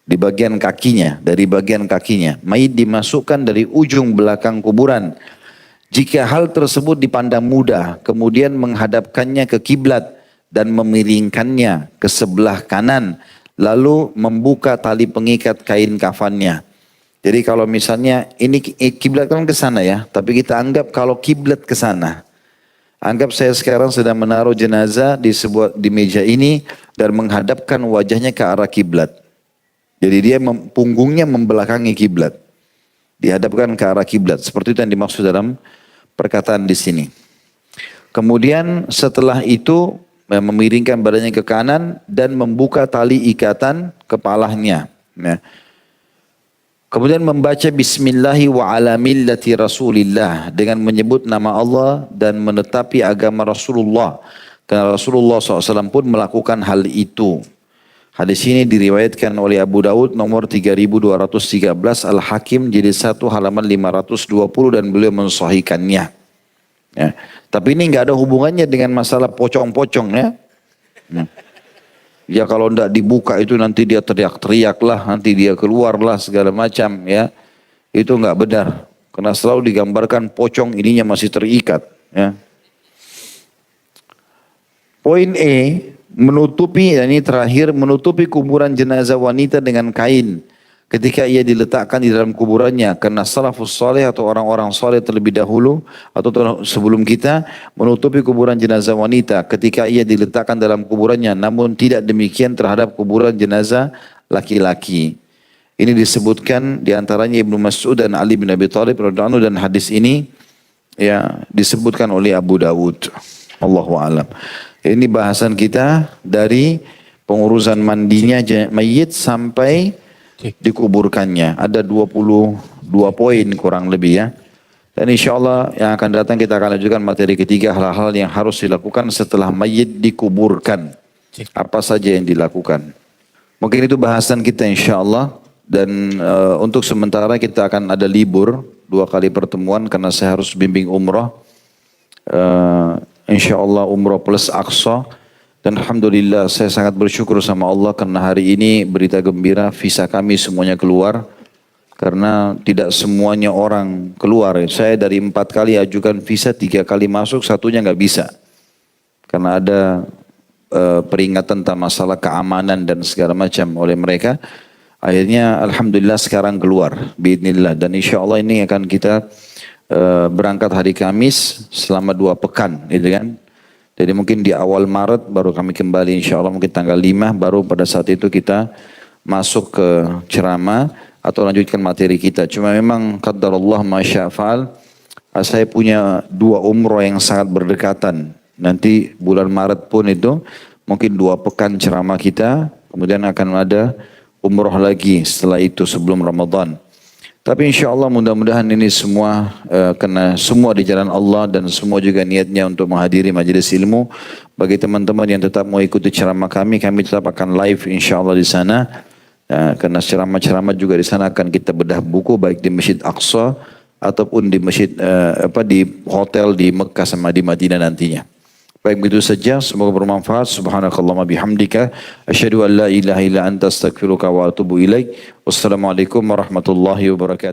Di bagian kakinya, dari bagian kakinya. Mayit dimasukkan dari ujung belakang kuburan. Jika hal tersebut dipandang mudah, kemudian menghadapkannya ke kiblat dan memiringkannya ke sebelah kanan, lalu membuka tali pengikat kain kafannya. Jadi kalau misalnya ini kiblat kan ke sana ya, tapi kita anggap kalau kiblat ke sana. Anggap saya sekarang sedang menaruh jenazah di meja ini dan menghadapkan wajahnya ke arah kiblat. Jadi dia punggungnya membelakangi kiblat. Dihadapkan ke arah kiblat. Seperti itu yang dimaksud dalam perkataan di sini. Kemudian setelah itu memiringkan badannya ke kanan dan membuka tali ikatan kepalanya. Ya. Kemudian membaca Bismillahi wa ala millati Rasulillah dengan menyebut nama Allah dan menetapi agama Rasulullah. Karena Rasulullah SAW pun melakukan hal itu. Hadis ini diriwayatkan oleh Abu Daud nomor 3213, Al-Hakim jadi 1 halaman 520 dan beliau mensahihkannya. Ya. Tapi ini nggak ada hubungannya dengan masalah pocong-pocong ya. Ya kalau tidak dibuka itu nanti dia teriak-teriak lah, nanti dia keluar lah segala macam ya. Itu nggak benar. Karena selalu digambarkan pocong ininya masih terikat. Ya. Poin E, menutupi, dan ini terakhir, menutupi kuburan jenazah wanita dengan kain ketika ia diletakkan di dalam kuburannya. Karena salafus saleh atau orang-orang saleh terlebih dahulu atau sebelum kita menutupi kuburan jenazah wanita ketika ia diletakkan dalam kuburannya. Namun tidak demikian terhadap kuburan jenazah laki-laki. Ini disebutkan diantaranya Ibnu Mas'ud dan Ali bin Abi Thalib radhiyallahu anhu, dan hadis ini ya disebutkan oleh Abu Dawud. Allahu a'lam. Ini bahasan kita dari pengurusan mandinya mayit sampai dikuburkannya. Ada 22 poin kurang lebih ya. Dan insya Allah yang akan datang kita akan lanjutkan materi ketiga, hal-hal yang harus dilakukan setelah mayit dikuburkan. Apa saja yang dilakukan. Mungkin itu bahasan kita insya Allah. Dan untuk sementara kita akan ada libur 2 kali pertemuan karena saya harus bimbing umrah. Insya Allah umrah plus Aqsa. Dan Alhamdulillah saya sangat bersyukur sama Allah karena hari ini berita gembira visa kami semuanya keluar. Karena tidak semuanya orang keluar. Saya dari 4 kali ajukan visa, 3 kali masuk, satunya nggak bisa. Karena ada peringatan tentang masalah keamanan dan segala macam oleh mereka. Akhirnya Alhamdulillah sekarang keluar. Biidnillah. Dan insya Allah ini akan kita berangkat hari Kamis selama 2 pekan, gitu kan. Jadi mungkin di awal Maret baru kami kembali insya Allah mungkin tanggal 5 baru pada saat itu kita masuk ke ceramah atau lanjutkan materi kita. Cuma memang qadarullah masya'fal saya punya 2 umroh yang sangat berdekatan. Nanti bulan Maret pun itu mungkin 2 pekan ceramah kita. Kemudian akan ada umroh lagi setelah itu sebelum Ramadan. Tapi insya Allah mudah-mudahan ini semua kena semua di jalan Allah dan semua juga niatnya untuk menghadiri majelis ilmu. Bagi teman-teman yang tetap mau ikuti ceramah kami tetap akan live insya Allah di sana. Karena ceramah-ceramah juga di sana akan kita bedah buku baik di Masjid Aqsa ataupun di masjid di hotel di Mekah sama di Madinah nantinya. Baik begitu saja, semoga bermanfaat. Subhanakallahumma bihamdika asyhadu an la ilaha illa anta astaghfiruka wa atubu ilaik. Wassalamualaikum warahmatullahi wabarakatuh.